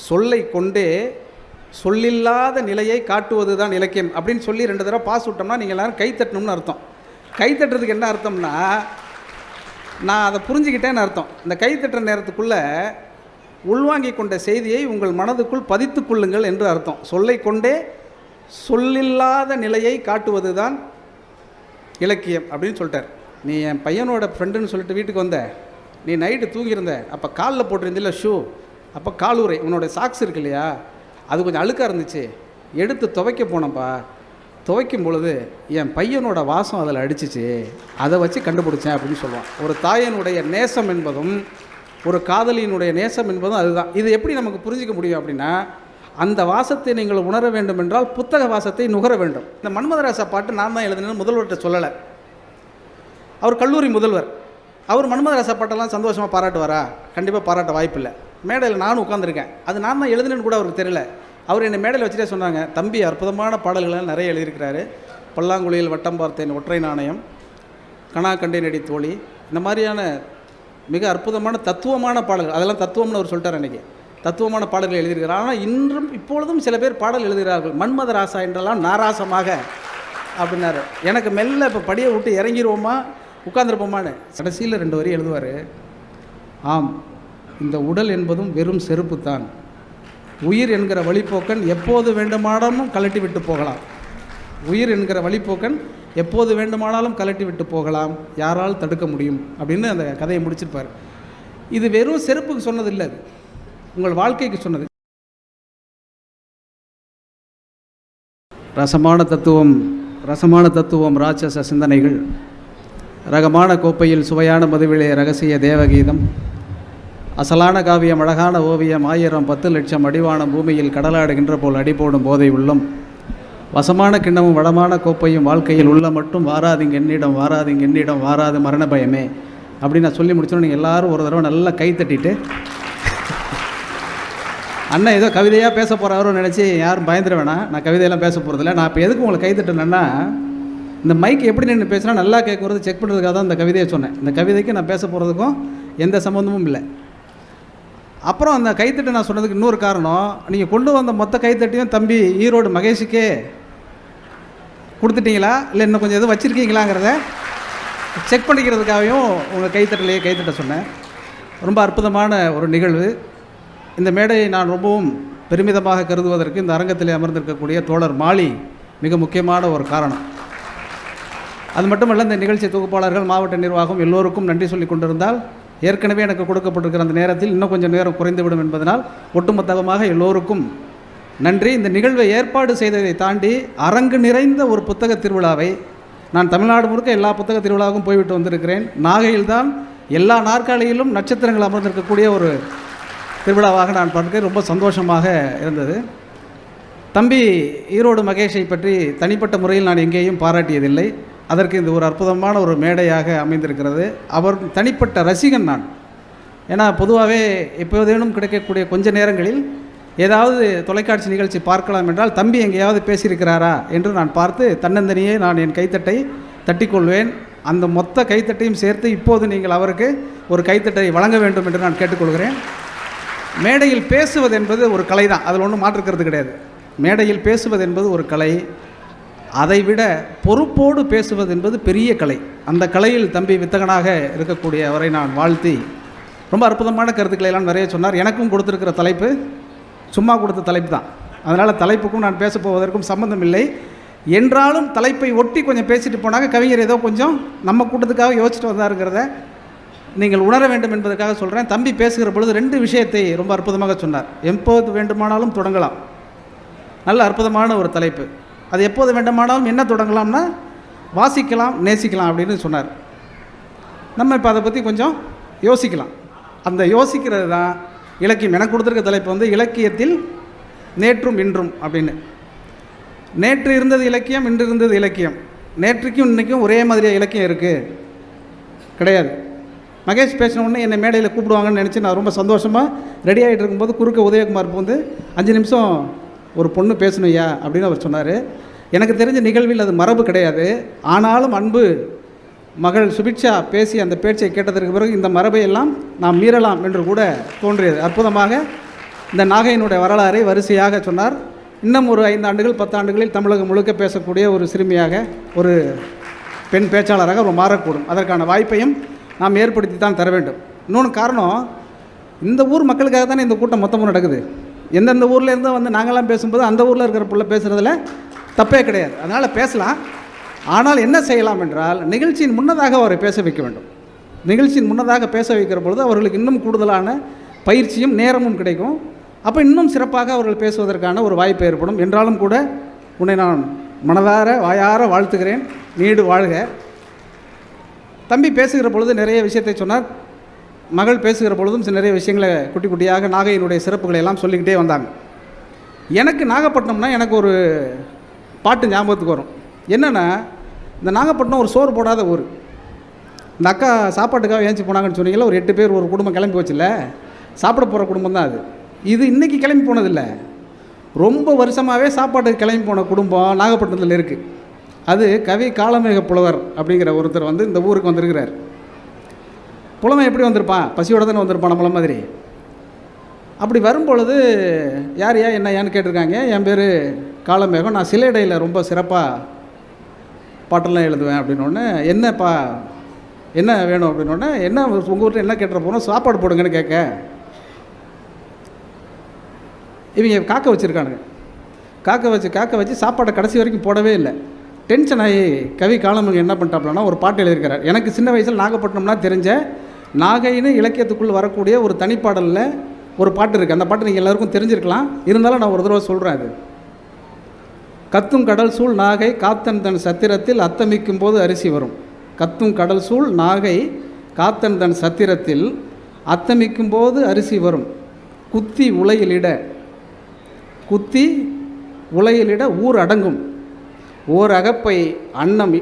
சொல்லை கொண்டே சொல்லில்லாத நிலையை காட்டுவது தான் இலக்கியம் அப்படின்னு சொல்லி 2 தடவை பாஸ் விட்டோம்னா நீங்கள் எல்லோரும் கைத்தட்டணும்னு அர்த்தம். கைத்தட்டுறதுக்கு என்ன அர்த்தம்னா, நான் அதை புரிஞ்சுக்கிட்டேன்னு அர்த்தம். இந்த கைத்தட்டுற நேரத்துக்குள்ளே உள்வாங்கி கொண்ட செய்தியை உங்கள் மனதுக்குள் பதித்து கொள்ளுங்கள் என்று அர்த்தம். சொல்லை கொண்டே சொல்லில்லாத நிலையை காட்டுவது தான் இலக்கியம் அப்படின்னு சொல்லிட்டார். நீ என் பையனோட ஃப்ரெண்டுன்னு சொல்லிட்டு வீட்டுக்கு வந்த, நீ நைட்டு தூங்கியிருந்த, அப்போ காலில் போட்டிருந்தில்ல ஷூ, அப்போ காலுறை உன்னோட சாக்ஸ் இருக்கு இல்லையா, அது கொஞ்சம் அழுக்காக இருந்துச்சு, எடுத்து துவைக்க போனப்பா, துவைக்கும் பொழுது என் பையனோட வாசம் அதில் அடிச்சிச்சு, அதை வச்சு கண்டுபிடிச்சேன் அப்படின்னு சொல்லுவான். ஒரு தாயனுடைய நேசம் என்பதும் ஒரு காதலியினுடைய நேசம் என்பதும் அதுதான். இது எப்படி நமக்கு புரிஞ்சிக்க முடியும் அப்படின்னா, அந்த வாசத்தை நீங்கள் உணர வேண்டும் என்றால் புத்தக வாசத்தை நுகர வேண்டும். இந்த மன்மதராசா பாட்டு நான் தான் எழுதினேன்னு முதல்வர்கிட்ட சொல்லலை. அவர் கல்லூரி முதல்வர். அவர் மன்மதராசா பாட்டெல்லாம் சந்தோஷமாக பாராட்டுவாரா? கண்டிப்பாக பாராட்ட வாய்ப்பில்லை. மேடையில் நானும் உட்காந்துருக்கேன், அது நான் தான் எழுதுனேன்னு கூட அவருக்கு தெரியல. அவர் என்னை மேடையில் வச்சுட்டே சொன்னாங்க, தம்பி அற்புதமான பாடல்களை நிறைய எழுதியிருக்கிறாரு, பல்லாங்குழியில் வட்டம் பார்த்தேன், ஒற்றை நாணயம், கணா கண்டேன் அடி தோழி, இந்த மாதிரியான மிக அற்புதமான தத்துவமான பாடல்கள், அதெல்லாம் தத்துவம்னு அவர் சொல்லிட்டார். அன்றைக்கி தத்துவமான பாடல்கள் எழுதியிருக்கிறார். ஆனால் இன்றும் இப்பொழுதும் சில பேர் பாடல் எழுதுகிறார்கள், மன்மதராசா என்றெல்லாம் நாராசமாக அப்படின்னாரு. எனக்கு மெல்ல இப்போ படியை விட்டு இறங்கிடுவோமா உட்காந்துருப்போமான்னு கடைசியில் 2 வரி எழுதுவார். ஆம், இந்த உடல் என்பதும் வெறும் செருப்பு தான், உயிர் என்கிற வழிப்போக்கன் எப்போது வேண்டுமானாலும் கலட்டி விட்டு போகலாம், உயிர் என்கிற வழிப்போக்கன் எப்போது வேண்டுமானாலும் கலட்டி விட்டு போகலாம், யாரால் தடுக்க முடியும் அப்படின்னு அந்த கதையை முடிச்சிருப்பார். இது வெறும் செருப்புக்கு சொன்னது இல்லை, அது உங்கள் வாழ்க்கைக்கு சொன்னது. ரசமான தத்துவம் ராட்சச சிந்தனைகள், ரகமான கோப்பையில் சுவையான மதுவிலே ரகசிய தேவகீதம், அசலான காவியம் அழகான ஓவியம் 1000 10 லட்சம் அடிவான பூமியில் கடலாடுகின்ற போல் அடிபோடும் போதை உள்ளம், வசமான கிண்ணமும் வளமான கோப்பையும் வாழ்க்கையில் உள்ள மட்டும் வாராதிங்க என்னிடம் வாராதிங்க என்னிடம் வாராது மரண பயமே அப்படின்னு நான் சொல்லி முடிச்சோன்னு நீங்கள் எல்லோரும் ஒரு தடவை நல்லா கை தட்டிட்டு, அண்ணன் ஏதோ கவிதையாக பேச போகிறாரோ நினச்சி யாரும் பயந்துட வேணாம். நான் கவிதையெல்லாம் பேச போகிறதில்ல. நான் இப்போ எதுக்கு உங்களை கை தட்டினேன்னா, இந்த மைக் எப்படி நின்று பேசுனா நல்லா கேட்குறது செக் பண்ணுறதுக்காக தான் இந்த கவிதையை சொன்னேன். இந்த கவிதைக்கு நான் பேச போகிறதுக்கும் எந்த சம்மந்தமும் இல்லை. அப்புறம் அந்த கைத்தட்டு நான் சொன்னதுக்கு இன்னொரு காரணம், நீங்கள் கொண்டு வந்த மொத்த கைத்தட்டியும் தம்பி ஈரோடு மகேஷுக்கே கொடுத்துட்டீங்களா இல்லை இன்னும் கொஞ்சம் எதுவும் வச்சுருக்கீங்களாங்கிறத செக் பண்ணிக்கிறதுக்காகவும் உங்கள் கைத்தட்டலையே கைத்தட்ட சொன்னேன். ரொம்ப அற்புதமான ஒரு நிகழ்வு. இந்த மேடையை நான் ரொம்பவும் பெருமிதமாக கருதுவதற்கு இந்த அரங்கத்திலே அமர்ந்திருக்கக்கூடிய தோழர் மாலி மிக முக்கியமான ஒரு காரணம். அது மட்டுமல்ல, இந்த நிகழ்ச்சி தொகுப்பாளர்கள், மாவட்ட நிர்வாகம் எல்லோருக்கும் நன்றி சொல்லி கொண்டிருந்தால் ஏற்கனவே எனக்கு கொடுக்கப்பட்டிருக்கிற அந்த நேரத்தில் இன்னும் கொஞ்சம் நேரம் குறைந்துவிடும் என்பதனால் ஒட்டுமொத்தமாக எல்லோருக்கும் நன்றி. இந்த நிகழ்வை ஏற்பாடு செய்ததை தாண்டி அரங்கு நிறைந்த ஒரு புத்தக திருவிழாவை, நான் தமிழ்நாடு முழுக்க எல்லா புத்தக திருவிழாவுக்கும் போய்விட்டு வந்திருக்கிறேன். நாகையில்தான் எல்லா நாற்காலியிலும் நட்சத்திரங்கள் அமர்ந்திருக்கக்கூடிய ஒரு திருவிழாவாக நான் பார்க்க ரொம்ப சந்தோஷமாக இருந்தது. தம்பி ஈரோடு மகேஷை பற்றி தனிப்பட்ட முறையில் நான் எங்கேயும் பாராட்டியதில்லை. அதற்கு இது ஒரு அற்புதமான ஒரு மேடையாக அமைந்திருக்கிறது. அவர் தனிப்பட்ட ரசிகன் நான். ஏன்னா பொதுவாகவே எப்போதேனும் கிடைக்கக்கூடிய கொஞ்ச நேரங்களில் ஏதாவது தொலைக்காட்சி நிகழ்ச்சி பார்க்கலாம் என்றால் தம்பி எங்கேயாவது பேசியிருக்கிறாரா என்று நான் பார்த்து தன்னந்தனியே நான் என் கைத்தட்டை தட்டிக்கொள்வேன். அந்த மொத்த கைத்தட்டையும் சேர்த்து இப்போது நீங்கள் அவருக்கு ஒரு கைத்தட்டை வழங்க வேண்டும் என்று நான் கேட்டுக்கொள்கிறேன். மேடையில் பேசுவது என்பது ஒரு கலை தான், அதில் ஒன்றும் மாற்றுக்கிறது கிடையாது. மேடையில் பேசுவது என்பது ஒரு கலை. அதைவிட பொறுப்போடு பேசுவது என்பது பெரிய கலை. அந்த கலையில் தம்பி வித்தகனாக இருக்கக்கூடிய அவரை நான் வாழ்த்தி, ரொம்ப அற்புதமான கருத்துக்களை எல்லாம் நிறைய சொன்னார். எனக்கும் கொடுத்துருக்கிற தலைப்பு சும்மா கொடுத்த தலைப்பு தான். அதனால் தலைப்புக்கும் நான் பேச போவதற்கும் சம்பந்தம் இல்லை. என்றாலும் தலைப்பை ஒட்டி கொஞ்சம் பேசிட்டு போனாங்க. கவிஞர் ஏதோ கொஞ்சம் நம்ம கூட்டத்துக்காக யோசிச்சுட்டு வந்தாருங்கிறத நீங்கள் உணர வேண்டும் என்பதற்காக சொல்கிறேன். தம்பி பேசுகிற பொழுது 2 விஷயத்தை ரொம்ப அற்புதமாக சொன்னார். எப்போது வேண்டுமானாலும் தொடங்கலாம், நல்ல அற்புதமான ஒரு தலைப்பு. அது எப்போது வேண்டுமானாலும் என்ன தொடங்கலாம்னா வாசிக்கலாம், நேசிக்கலாம் அப்படின்னு சொன்னார். நம்ம இப்போ அதை பற்றி கொஞ்சம் யோசிக்கலாம். அந்த யோசிக்கிறது தான் இலக்கியம். எனக்கு கொடுத்துருக்க தலைப்பு வந்து இலக்கியத்தில் நேற்றும் இன்றும் அப்படின்னு. நேற்று இருந்தது இலக்கியம், இன்று இருந்தது இலக்கியம். நேற்றுக்கும் இன்றைக்கும் ஒரே மாதிரியாக இலக்கியம் இருக்குது கிடையாது. மகேஷ் பேசின உடனே என்னை மேடையில் கூப்பிடுவாங்கன்னு நினச்சி நான் ரொம்ப சந்தோஷமாக ரெடி ஆகிட்டு இருக்கும்போது குறுக்க உதயகுமார் வந்து 5 நிமிஷம் ஒரு பொண்ணு பேசணுயா அப்படின்னு அவர் சொன்னார். எனக்கு தெரிஞ்ச நிகழ்வில் அது மரபு கிடையாது. ஆனாலும் அன்பு மகள் சுபிக்ஷா பேசி அந்த பேச்சை கேட்டதற்கு பிறகு இந்த மரபை எல்லாம் நாம் மீறலாம் என்று கூட தோன்றியது. அற்புதமாக இந்த நாகையினுடைய வரலாறை வரிசையாக சொன்னார். இன்னும் ஒரு 5 ஆண்டுகள் 10 ஆண்டுகளில் தமிழகம் முழுக்க பேசக்கூடிய ஒரு சிறுமியாக, ஒரு பெண் பேச்சாளராக அவர் மாறக்கூடும். அதற்கான வாய்ப்பையும் நாம் ஏற்படுத்தி தான் தர வேண்டும். இன்னொன்று காரணம், இந்த ஊர் மக்களுக்காக தானே இந்த கூட்டம் மொத்தமும் நடக்குது. எந்தெந்த ஊரில் இருந்தோ வந்து நாங்களாம் பேசும்போது அந்த ஊரில் இருக்கிற பிள்ளை பேசுகிறதுல தப்பே கிடையாது. அதனால் பேசலாம். ஆனால் என்ன செய்யலாம் என்றால், நிகழ்ச்சியின் முன்னதாக அவரை பேச வைக்க வேண்டும். நிகழ்ச்சியின் முன்னதாக பேச வைக்கிற பொழுது அவர்களுக்கு இன்னும் கூடுதலான பயிற்சியும் நேரமும் கிடைக்கும். அப்போ இன்னும் சிறப்பாக அவர்கள் பேசுவதற்கான ஒரு வாய்ப்பு ஏற்படும். என்றாலும் கூட உன்னை நான் மனதார வாயார வாழ்த்துகிறேன். நீடு வாழ்க. தம்பி பேசுகிற பொழுது நிறைய விஷயத்தை சொன்னார். மகள் பேசுகிற பொழுதும் நிறைய விஷயங்களை குட்டி குட்டியாக நாகையினுடைய சிறப்புகளை எல்லாம் சொல்லிக்கிட்டே வந்தாங்க. எனக்கு நாகப்பட்டினம்னா எனக்கு ஒரு பாட்டு ஞாபகத்துக்கு வரும். என்னென்னா, இந்த நாகப்பட்டினம் ஒரு சோறு போடாத ஊர். இந்த அக்கா சாப்பாட்டுக்காக ஏஞ்சி போனாங்கன்னு சொன்னீங்களா, ஒரு 8 பேர் ஒரு குடும்பம் கிளம்பி போச்சுல்ல, சாப்பிட போகிற குடும்பம் தான் அது. இது இன்றைக்கி கிளம்பி போனதில்லை, ரொம்ப வருஷமாகவே சாப்பாட்டுக்கு கிளம்பி போன குடும்பம் நாகப்பட்டினத்தில் இருக்குது. அது கவி காளமேக புலவர் அப்படிங்கிற ஒருத்தர் வந்து இந்த ஊருக்கு வந்திருக்கிறார். புலமை எப்படி வந்திருப்பான்? பசியோடு தானே வந்திருப்பான் நம்மள மாதிரி. அப்படி வரும்பொழுது யார் என்னையான்னு கேட்டிருக்காங்க. என் பேர் காளமேகம், நான் சிலைடையில் ரொம்ப சிறப்பாக பாட்டெல்லாம் எழுதுவேன் அப்படின்னோடனே, என்னப்பா என்ன வேணும் அப்படின்னோடனே, என்ன உங்கள் வீட்டில் என்ன கேட்டுற போகிறோம், சாப்பாடு போடுங்கன்னு கேட்க, இவங்க காக்க வச்சுருக்கானுங்க. காக்க வச்சு சாப்பாடை கடைசி வரைக்கும் போடவே இல்லை. டென்ஷன் ஆகி கவி காளமேகம் என்ன பண்ணிட்டாப்லன்னா, ஒரு பாட்டு எழுதியிருக்கிறார். எனக்கு சின்ன வயசில் நாகப்பட்டினம்னா தெரிஞ்ச, நாகைன்னு இலக்கியத்துக்குள் வரக்கூடிய ஒரு தனிப்பாடலில் ஒரு பாட்டு இருக்குது. அந்த பாட்டு நீங்கள் எல்லாருக்கும் தெரிஞ்சிருக்கலாம், இருந்தாலும் நான் ஒரு தடவை சொல்கிறேன். அது கத்தும் கடல் சூழ் நாகை காத்தன் தன் சத்திரத்தில் அத்தமிக்கும் போது அரிசி வரும். கத்தும் கடல் சூழ் நாகை காத்தன் தன் சத்திரத்தில் அத்தமிக்கும் போது அரிசி வரும். குத்தி உலையிலிட ஊர் அடங்கும். ஓர் அகப்பை அன்னம்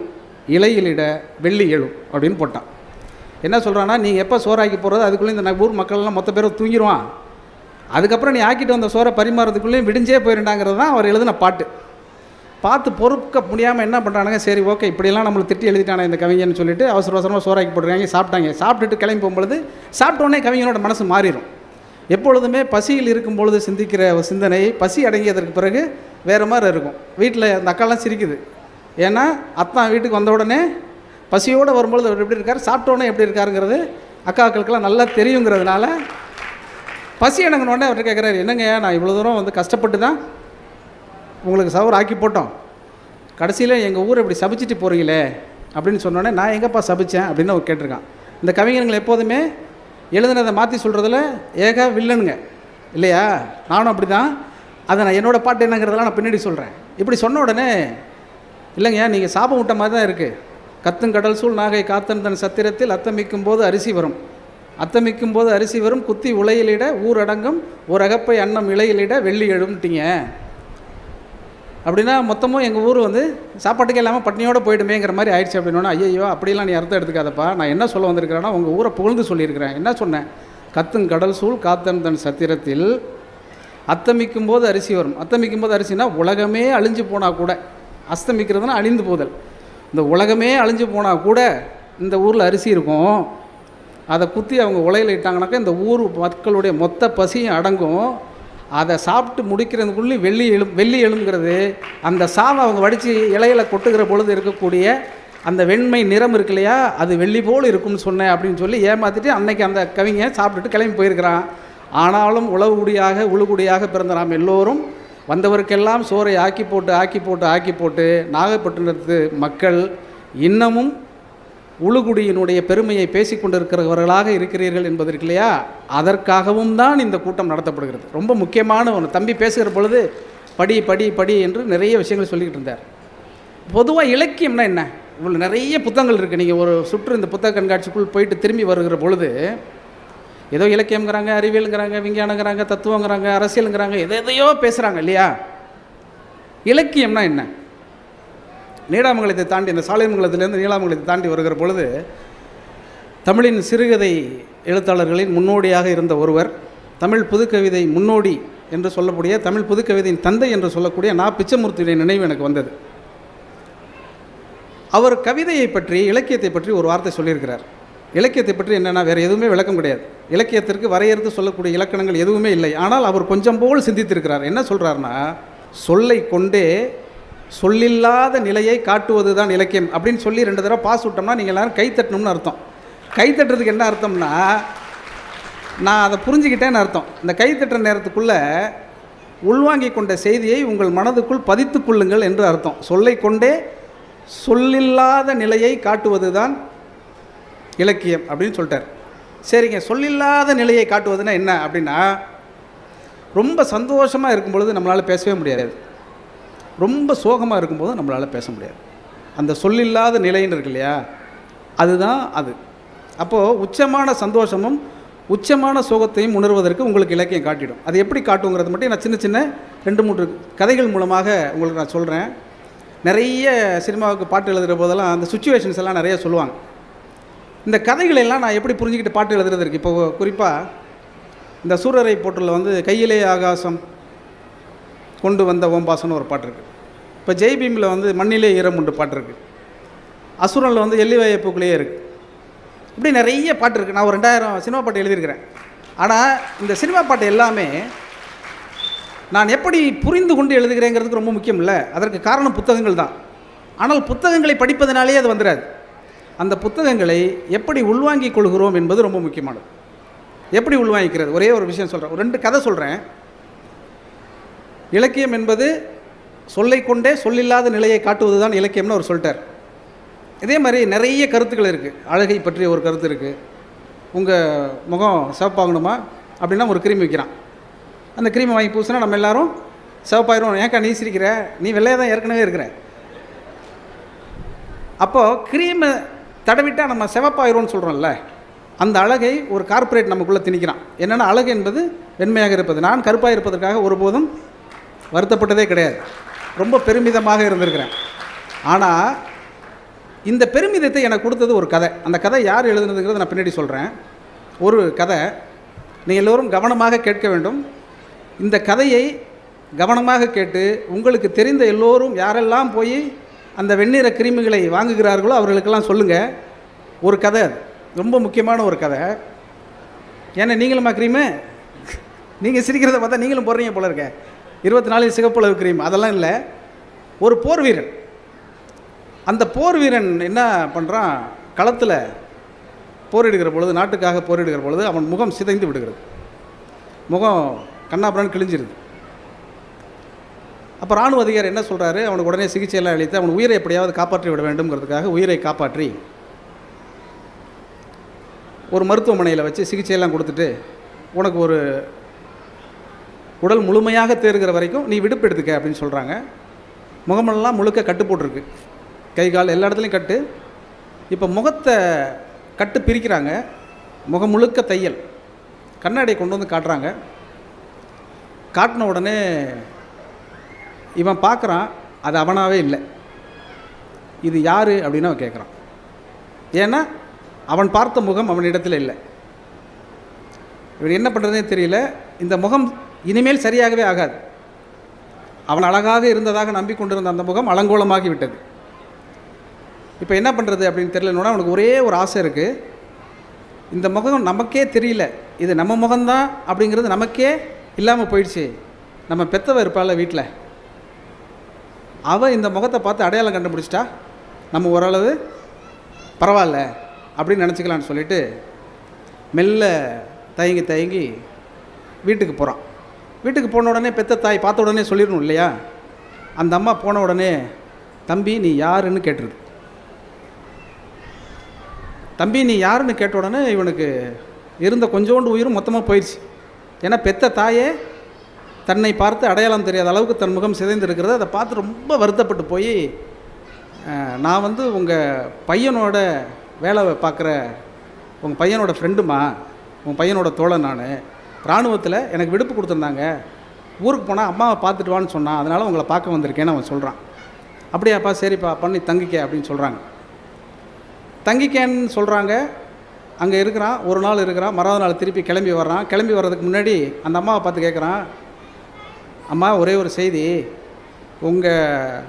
இலையிலிட வெள்ளி எழும் அப்படின்னு போட்டான். என்ன சொல்கிறான்னா, நீங்கள் எப்போ சோறாக்கி போகிறது அதுக்குள்ளே இந்த ஊர் மக்கள்லாம் மொத்த பேரும் தூங்கிடுவான். அதுக்கப்புறம் நீ ஆக்கிட்டு வந்த சோறை பரிமாறதுக்குள்ளேயும் விடிஞ்சே போயிருண்டாங்கிறது தான் அவர் எழுதின பாட்டு. பார்த்து பொறுக்க முடியாமல் என்ன பண்ணுறானுங்க, சரி ஓகே இப்படியெல்லாம் நம்மளை திட்டி எழுதிட்டானே இந்த கவிஞன்னு சொல்லிட்டு அவசர அவசரமாக சோறாக்கி போட்டுருக்காங்க. சாப்பிட்டுட்டு கிளம்பி போகும்பொழுது சாப்பிட்டோன்னே கவிஞனோட மனசு மாறிடும். எப்பொழுதுமே பசியில் இருக்கும் பொழுது சிந்திக்கிற சிந்தனை பசி அடங்கியதற்கு பிறகு வேறு மாதிரி இருக்கும். வீட்டில் அந்த அக்காலாம் சிரிக்குது. ஏன்னா அத்தான் வீட்டுக்கு வந்த உடனே பசியோடு வரும்பொழுது அவர் எப்படி இருக்கார், சாப்பிட்டோன்னே எப்படி இருக்காருங்கிறது அக்காக்களுக்கெல்லாம் நல்லா தெரியுங்கிறதுனால பசி அடங்கினோடனே அவர்கிட்ட கேட்குறாரு, என்னங்க நான் இவ்வளோ தூரம் வந்து கஷ்டப்பட்டு தான் உங்களுக்கு சவர் ஆக்கி போட்டோம், கடைசியில் எங்கள் ஊரை இப்படி சபிச்சிட்டு போகிறீங்களே அப்படின்னு சொன்னோடனே, நான் எங்கேப்பா சபித்தேன் அப்படின்னு அவர் கேட்டிருக்கான். இந்த கவிஞர்கள் எப்போதுமே எழுதுனதை மாற்றி சொல்கிறதுல ஏக வில்லனுங்க இல்லையா? நானும் அப்படி தான். அதை நான் என்னோடய பாட்டு என்னங்கிறதெல்லாம் நான் பின்னாடி சொல்கிறேன். இப்படி சொன்ன உடனே, இல்லைங்க நீங்கள் சாபம் விட்ட மாதிரி தான் இருக்குது. கத்தும் கடல் சூழ் நாகை காத்தன் தன் சத்திரத்தில் அத்தமிக்கும் போது அரிசி வரும். குத்தி உலையிலிட ஊர் அடங்கும். ஒரு அகப்பை அன்னம் இலையிலிட வெள்ளி எழும்ட்டிங்க. அப்படின்னா மொத்தமும் எங்கள் ஊர் வந்து சாப்பாட்டுக்கே இல்லாமல் பட்னியோடு போயிடுமேங்கிற மாதிரி ஆயிடுச்சு. அப்படின்னா, ஐயோ அப்படிலாம் நீ அர்த்தம் எடுத்துக்காதப்பா, நான் என்ன சொல்ல வந்திருக்கிறேன்னா உங்கள் ஊரை புகழ்ந்து சொல்லியிருக்கிறேன். என்ன சொன்னேன்? கத்தும் கடல் சூழ் காத்தன் தன் சத்திரத்தில் அத்தமிக்கும் போது அரிசி வரும். அத்தமிக்கும் போது அரிசினா உலகமே அழிஞ்சு போனால் கூட, அஸ்தமிக்கிறதுனா அழிந்து போதல், இந்த உலகமே அழிஞ்சு போனால் கூட இந்த ஊரில் அரிசி இருக்கும். அதை குத்தி அவங்க உலையில் இட்டாங்கனாக்கா இந்த ஊர் மக்களுடைய மொத்த பசியும் அடங்கும். அதை சாப்பிட்டு முடிக்கிறதுக்குள்ளே வெள்ளி எழுங்கிறது. அந்த சாவை அவங்க வடித்து இலையில் கொட்டுகிற பொழுது இருக்கக்கூடிய அந்த வெண்மை நிறம் இருக்கு இல்லையா, அது வெள்ளி போல் இருக்கும்னு சொன்னேன் அப்படின்னு சொல்லி ஏமாற்றிட்டு அன்னைக்கு அந்த கவிஞ சாப்பிட்டுட்டு கிளம்பி போயிருக்கிறான். ஆனாலும் உழுகுடியாக பிறந்த நாம் எல்லோரும் வந்தவருக்கெல்லாம் சோறை ஆக்கி போட்டு நாகப்பட்டினத்து மக்கள் இன்னமும் உழுகுடியினுடைய பெருமையை பேசி கொண்டிருக்கிறவர்களாக இருக்கிறீர்கள் என்பதற்கு இல்லையா, அதற்காகவும் தான் இந்த கூட்டம் நடத்தப்படுகிறது. ரொம்ப முக்கியமான ஒன்று. தம்பி பேசுகிற பொழுது படி என்று நிறைய விஷயங்கள் சொல்லிக்கிட்டு இருந்தார். பொதுவாக இலக்கியம்னா என்ன, இவ்வளோ நிறைய புத்தகங்கள் இருக்குது. நீங்கள் ஒரு சுற்று இந்த புத்தக கண்காட்சிக்குள் போயிட்டு திரும்பி வருகிற பொழுது ஏதோ இலக்கியங்கிறாங்க, அறிவியலுங்கிறாங்க, விஞ்ஞானங்கிறாங்க, தத்துவங்கிறாங்க, அரசியலுங்கிறாங்க, எதையோ பேசுகிறாங்க இல்லையா. இலக்கியம்னா என்ன? நீடாமங்கலத்தை தாண்டி, இந்த சாலைமங்கலத்திலேருந்து நீடாமங்கலத்தை தாண்டி வருகிற பொழுது தமிழின் சிறுகதை எழுத்தாளர்களின் முன்னோடியாக இருந்த ஒருவர், தமிழ் புதுக்கவிதை முன்னோடி என்று சொல்லக்கூடிய, தமிழ் புதுக்கவிதையின் தந்தை என்று சொல்லக்கூடிய நா. பிச்சமூர்த்தியுடைய நினைவு எனக்கு வந்தது. அவர் கவிதையை பற்றி, இலக்கியத்தை பற்றி ஒரு வார்த்தை சொல்லியிருக்கிறார். இலக்கியத்தை பற்றி என்னென்னா வேறு எதுவுமே விளக்கம் கிடையாது. இலக்கியத்திற்கு வரையறுத்து சொல்லக்கூடிய இலக்கணங்கள் எதுவுமே இல்லை. ஆனால் அவர் கொஞ்சம் போல் சிந்தித்திருக்கிறார். என்ன சொல்கிறாருன்னா, சொல்லை கொண்டே சொல்லில்லாத நிலையை காட்டுவது தான் இலக்கியம் அப்படின்னு சொல்லி 2 தடவை பாஸ் விட்டோம்னா நீங்கள் எல்லோரும் கைத்தட்டணும்னு அர்த்தம். கைத்தட்டுறதுக்கு என்ன அர்த்தம்னா, நான் அதை புரிஞ்சுக்கிட்டேன்னு அர்த்தம். இந்த கைத்தட்டுற நேரத்துக்குள்ளே உள்வாங்கி கொண்ட செய்தியை உங்கள் மனதுக்குள் பதித்து கொள்ளுங்கள் என்று அர்த்தம். சொல்லை கொண்டே சொல்லில்லாத நிலையை காட்டுவது தான் இலக்கியம் அப்படின்னு சொல்லிட்டார். சரிங்க, சொல்லில்லாத நிலையை காட்டுவதுன்னா என்ன அப்படின்னா, ரொம்ப சந்தோஷமாக இருக்கும் பொழுது நம்மளால் பேசவே முடியாது, ரொம்ப சோகமாக இருக்கும்போது நம்மளால் பேச முடியாது. அந்த சொல்லில்லாத நிலைன்னு இருக்கு இல்லையா, அதுதான் அது. அப்போது உச்சமான சந்தோஷமும் உச்சமான சோகத்தையும் உணர்வதற்கு உங்களுக்கு இலக்கியம் காட்டிடும். அது எப்படி காட்டுங்கிறது மட்டும் நான் சின்ன சின்ன 2-3 கதைகள் மூலமாக உங்களுக்கு நான் சொல்கிறேன். நிறைய சினிமாவுக்கு பாட்டு எழுதுகிற போதெல்லாம் அந்த சுச்சுவேஷன்ஸ் எல்லாம் நிறைய சொல்லுவாங்க. இந்த கதைகளெல்லாம் நான் எப்படி புரிஞ்சுக்கிட்டு பாட்டு எழுதுறது இருக்குது. இப்போ குறிப்பாக இந்த சூரரை போற்றில் வந்து கையிலே ஆகாசம் கொண்டு வந்த ஓம்பாசன்னு ஒரு பாட்டு இருக்குது. இப்போ ஜெய்பீமில் வந்து மண்ணிலே ஈரம் உண்டு பாட்டு இருக்குது. அசுரனில் வந்து எல்லிவாயப்புக்குள்ளேயே இருக்குது. இப்படி நிறைய பாட்டு இருக்குது. நான் ஒரு 2000 சினிமா பாட்டு எழுதியிருக்கிறேன். ஆனால் இந்த சினிமா பாட்டு எல்லாமே நான் எப்படி புரிந்து கொண்டு எழுதுகிறேங்கிறதுக்கு ரொம்ப முக்கியம் இல்லை. அதற்கு காரணம் புத்தகங்கள் தான். ஆனால் புத்தகங்களை படிப்பதனாலே அது வந்துடாது. அந்த புத்தகங்களை எப்படி உள்வாங்கிக் கொள்கிறோம் என்பது ரொம்ப முக்கியமானது. எப்படி உள்வாங்கிக்கிறது, ஒரே ஒரு விஷயம் சொல்கிறேன், ஒரு 2 கதை சொல்கிறேன். இலக்கியம் என்பது சொல்லை கொண்டே சொல்லில்லாத நிலையை காட்டுவது தான் இலக்கியம்னு அவர் சொல்லிட்டார். இதே மாதிரி நிறைய கருத்துக்கள் இருக்குது. அழகை பற்றி ஒரு கருத்து இருக்குது. உங்கள் முகம் சிவப்பாகணுமா அப்படின்னா ஒரு க்ரீம் வைக்கிறான். அந்த க்ரீமை வாங்கி பூசினா நம்ம எல்லோரும் சிவப்பாயிரும். ஏன்க்கா நீ சிரிக்கிற, நீ வெள்ளையாக தான் ஏற்கனவே இருக்கிற. அப்போது க்ரீமை தடவிட்டால் நம்ம சிவப்பாயிரோன்னு சொல்கிறோம்ல, அந்த அழகை ஒரு கார்ப்பரேட் நமக்குள்ளே திணிக்கிறான். என்னென்னா, அழகு என்பது வெண்மையாக இருப்பது. நான் கருப்பாக இருப்பதற்காக ஒருபோதும் வருத்தப்பட்டதே கிடையாது. ரொம்ப பெருமிதமாக இருந்திருக்கிறேன். ஆனால் இந்த பெருமிதத்தை எனக்கு கொடுத்தது ஒரு கதை. அந்த கதை யார் எழுதுனதுங்கிறத நான் பின்னாடி சொல்கிறேன். ஒரு கதை நீங்கள் எல்லோரும் கவனமாக கேட்க வேண்டும். இந்த கதையை கவனமாக கேட்டு உங்களுக்கு தெரிந்த எல்லோரும் யாரெல்லாம் போய் அந்த வெண்ணிற கிருமிகளை வாங்குகிறார்களோ அவர்களுக்கெல்லாம் சொல்லுங்கள். ஒரு கதை, அது ரொம்ப முக்கியமான ஒரு கதை. ஏன்னா நீங்களுமா க்ரீமு, நீங்கள் சிரிக்கிறத பார்த்தா நீங்களும் போடுறீங்க போல இருக்க. 24 சிகப்பளவு க்ரீம் அதெல்லாம் இல்லை. ஒரு போர் வீரன், அந்த போர் வீரன் என்ன பண்ணுறான், களத்தில் போரிடுகிற பொழுது, நாட்டுக்காக போரிடுகிற பொழுது அவன் முகம் சிதைந்து விடுகிறது. முகம் கண்ணாபுரான்னு கிழிஞ்சிருது. அப்போ இராணுவ அதிகாரி என்ன சொல்கிறாரு, அவனுக்கு உடனே சிகிச்சையெல்லாம் அளித்து அவன் உயிரை எப்படியாவது காப்பாற்றி விட வேண்டும்ங்கிறதுக்காக உயிரை காப்பாற்றி ஒரு மருத்துவமனையில் வச்சு சிகிச்சையெல்லாம் கொடுத்துட்டு, உனக்கு ஒரு உடல் முழுமையாக தேறுகிற வரைக்கும் நீ விடுப்பு எடுத்துக்க அப்படின்னு சொல்கிறாங்க. முகமெல்லாம் முழுக்க கட்டு போட்டிருக்கு, கை கால் எல்லா இடத்துலையும் கட்டு. இப்போ முகத்தை கட்டு பிரிக்கிறாங்க, முகம் முழுக்க தையல். கண்ணாடியை கொண்டு வந்து காட்டுறாங்க. காட்டின உடனே இவன் பார்க்குறான், அது அவனாகவே இல்லை. இது யார் அப்படின்னு அவன் கேட்குறான். ஏன்னா அவன் பார்த்த முகம் அவனிடத்தில் இல்லை. இவன் என்ன பண்ணுறதே தெரியல. இந்த முகம் இனிமேல் சரியாகவே ஆகாது. அவன் அழகாக இருந்ததாக நம்பிக்கொண்டிருந்த அந்த முகம் அலங்கோலமாகி விட்டது. இப்போ என்ன பண்ணுறது அப்படின்னு தெரியலன்னா அவனுக்கு ஒரே ஒரு ஆசை இருக்குது. இந்த முகம் நமக்கே தெரியல, இது நம்ம முகம்தான் அப்படிங்கிறது நமக்கே இல்லாமல் போயிடுச்சு. நம்ம பெத்தவ இருப்பாள் வீட்டில், அவள் இந்த முகத்தை பார்த்து அடையாளம் கண்டுபிடிச்சிட்டா நம்ம ஓரளவு பரவாயில்ல அப்படின்னு நினச்சிக்கலான்னு சொல்லிட்டு மெல்ல தயங்கி தயங்கி வீட்டுக்கு போகிறான். வீட்டுக்கு போன உடனே பெத்த தாய் பார்த்த உடனே சொல்லிடணும் இல்லையா. அந்த அம்மா போன உடனே தம்பி நீ யாருன்னு கேட்டுருது. தம்பி நீ யாருன்னு கேட்ட உடனே இவனுக்கு இருந்த கொஞ்சோண்டு உயிரும் மொத்தமாக போயிடுச்சு. ஏன்னா பெத்த தாயே தன்னை பார்த்து அடையாளம் தெரியாத அளவுக்கு தன் முகம் சிதைந்து இருக்கிறது. அதை பார்த்து ரொம்ப வருத்தப்பட்டு போய், நான் வந்து உங்கள் பையனோட வேலை பார்க்குற உங்கள் பையனோட ஃப்ரெண்டுமா, உங்கள் பையனோட தோழன், நான் இராணுவத்தில் எனக்கு விடுப்பு கொடுத்துருந்தாங்க, ஊருக்கு போனால் அம்மாவை பார்த்துட்டு வான்னு சொன்னான், அதனால் உங்களை பார்க்க வந்திருக்கேன்னு அவன் சொல்கிறான். அப்படியாப்பா, சரிப்பா பண்ணி தங்கிக்க அப்படின்னு சொல்கிறாங்க. தங்கிக்கேன்னு சொல்கிறாங்க. அங்கே இருக்கிறான், ஒரு நாள் இருக்கிறான், மறாவது நாள் திருப்பி கிளம்பி வர்றான். கிளம்பி வர்றதுக்கு முன்னாடி அந்த அம்மாவை பார்த்து கேட்குறான், அம்மா ஒரே ஒரு செய்தி, உங்கள்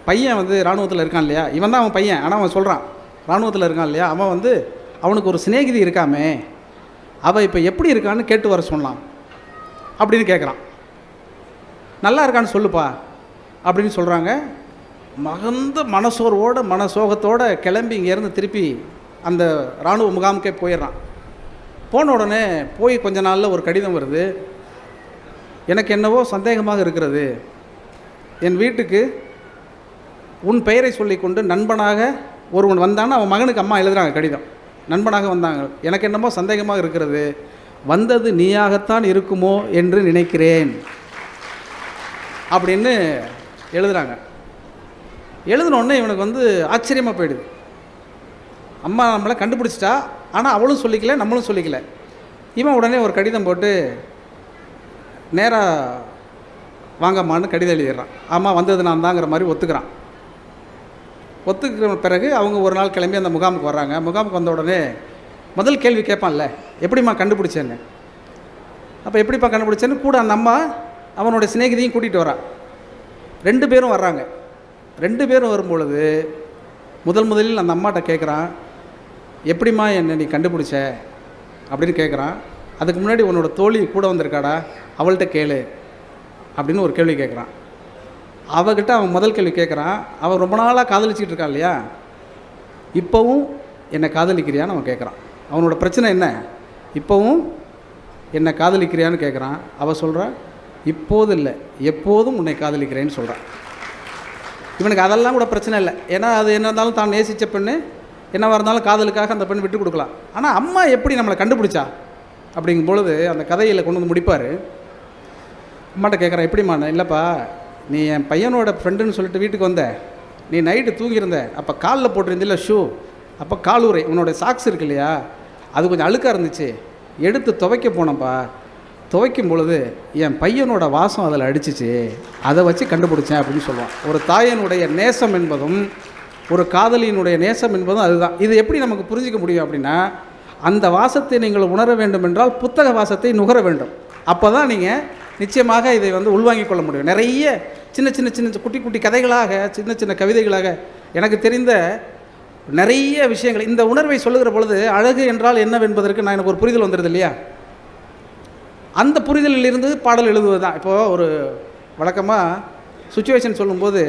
பையன் வந்து இராணுவத்தில் இருக்கான் இல்லையா, இவன் தான் அவன் பையன், ஆனால் அவன் சொல்கிறான் இராணுவத்தில் இருக்கான் இல்லையா, அவன் வந்து அவனுக்கு ஒரு சிநேகிதி இருக்காமே, அவள் இப்போ எப்படி இருக்கான்னு கேட்டு வர சொன்னான் அப்படின்னு கேட்குறான். நல்லா இருக்கான்னு சொல்லுப்பா அப்படின்னு சொல்கிறாங்க. மகந்த மனசோகத்தோடு கிளம்பி இங்கேருந்து திருப்பி அந்த இராணுவ முகாமுக்கே போயிடுறான். போன உடனே போய் கொஞ்ச நாளில் ஒரு கடிதம் வருது. எனக்கு என்னவோ சந்தேகமாக இருக்கிறது. என் வீட்டுக்கு உன் பெயரை சொல்லிக்கொண்டு நண்பனாக ஒருவன் வந்தான்னு அவன் மகனுக்கு அம்மா எழுதுகிறாங்க கடிதம். நண்பனாக வந்தாங்க, எனக்கு என்னமோ சந்தேகமாக இருக்கிறது, வந்தது நீயாகத்தான் இருக்குமோ என்று நினைக்கிறேன் அப்படின்னு எழுதுகிறாங்க. எழுதினோடனே இவனுக்கு வந்து ஆச்சரியமாக போயிடுது. அம்மா நம்மளை கண்டுபிடிச்சிட்டா, ஆனால் அவளும் சொல்லிக்கல, நம்மளும் சொல்லிக்கல. இவன் உடனே ஒரு கடிதம் போட்டு நேராக வாங்கம்மான்னு கடிதம் எழுதிடுறான். ஆமாம் வந்தது நான் தாங்கிற மாதிரி ஒத்துக்கிறான். ஒத்துக்கிற பிறகு அவங்க ஒரு நாள் கிளம்பி அந்த முகாமுக்கு வர்றாங்க. முகாமுக்கு வந்த உடனே முதல் கேள்வி கேட்பான்ல, எப்படிம்மா கண்டுபிடிச்சேன்னு. அப்போ எப்படிப்பா கண்டுபிடிச்சேன்னு கூட அந்த அம்மா அவனுடைய சிநேகிதியும் கூட்டிகிட்டு வரான். 2 பேரும் வர்றாங்க. 2 பேரும் வரும்பொழுது முதலில் அந்த அம்மாட்ட கேட்குறான், எப்படிம்மா என்னை நீ கண்டுபிடிச்ச அப்படின்னு கேட்குறான். அதுக்கு முன்னாடி உன்னோட தோழி கூட வந்திருக்காடா, அவள்கிட்ட கேளு அப்படின்னு ஒரு கேள்வி கேட்குறான். அவகிட்ட அவன் முதல் கேள்வி கேட்குறான், அவன் ரொம்ப நாளாக காதலிச்சிக்கிட்டு இருக்கான் இல்லையா, இப்போவும் என்னை காதலிக்கிறியான்னு அவன் கேட்குறான். அவனோட பிரச்சனை என்ன, இப்போவும் என்னை காதலிக்கிறியான்னு கேட்குறான். அவள் சொல்கிறான், இப்போது இல்லை எப்போதும் உன்னை காதலிக்கிறேன்னு சொல்கிறான். இவனுக்கு அதெல்லாம் கூட பிரச்சனை இல்லை, ஏன்னா அது என்ன இருந்தாலும் தான் நேசித்த பெண்ணு, என்னவாக இருந்தாலும் காதலுக்காக அந்த பெண் விட்டு கொடுக்கலாம். ஆனால் அம்மா எப்படி நம்மளை கண்டுபிடிச்சா அப்படிங்கும் பொழுது அந்த கதையில் கொண்டு வந்து முடிப்பார். அம்மாட்ட கேட்குறான், எப்படிம்மா? இல்லைப்பா, நீ என் பையனோட ஃப்ரெண்டுன்னு சொல்லிட்டு வீட்டுக்கு வந்த, நீ நைட்டு தூங்கியிருந்த, அப்போ காலில் போட்டிருந்தில்ல ஷூ, அப்போ காலுறை உன்னோட சாக்ஸ் இருக்கு இல்லையா, அது கொஞ்சம் அழுக்காக இருந்துச்சு, எடுத்து துவைக்க போனப்பா, துவைக்கும் பொழுது என் பையனோட வாசம் அதில் அடிச்சிச்சு, அதை வச்சு கண்டுபிடிச்சேன் அப்படின்னு சொல்லுவான். ஒரு தாயனுடைய நேசம் என்பதும் ஒரு காதலியினுடைய நேசம் என்பதும் அதுதான். இது எப்படி நமக்கு புரிஞ்சிக்க முடியும் அப்படின்னா, அந்த வாசத்தை நீங்கள் உணர வேண்டும் என்றால் புத்தக வாசத்தை நுகர வேண்டும். அப்போ தான் நீங்கள் நிச்சயமாக இதை வந்து உள்வாங்கிக் கொள்ள முடியும். நிறைய சின்ன சின்ன சின்ன குட்டி குட்டி கதைகளாக, சின்ன சின்ன கவிதைகளாக எனக்கு தெரிந்த நிறைய விஷயங்கள் இந்த உணர்வை சொல்லுகிற பொழுது அழகு என்றால் என்னவென்பதற்கு நான் எனக்கு ஒரு புரிதல் வந்துடுது இல்லையா. அந்த புரிதலில் இருந்து பாடல் எழுதுவது தான். இப்போது ஒரு வழக்கமாக சுச்சுவேஷன் சொல்லும்போது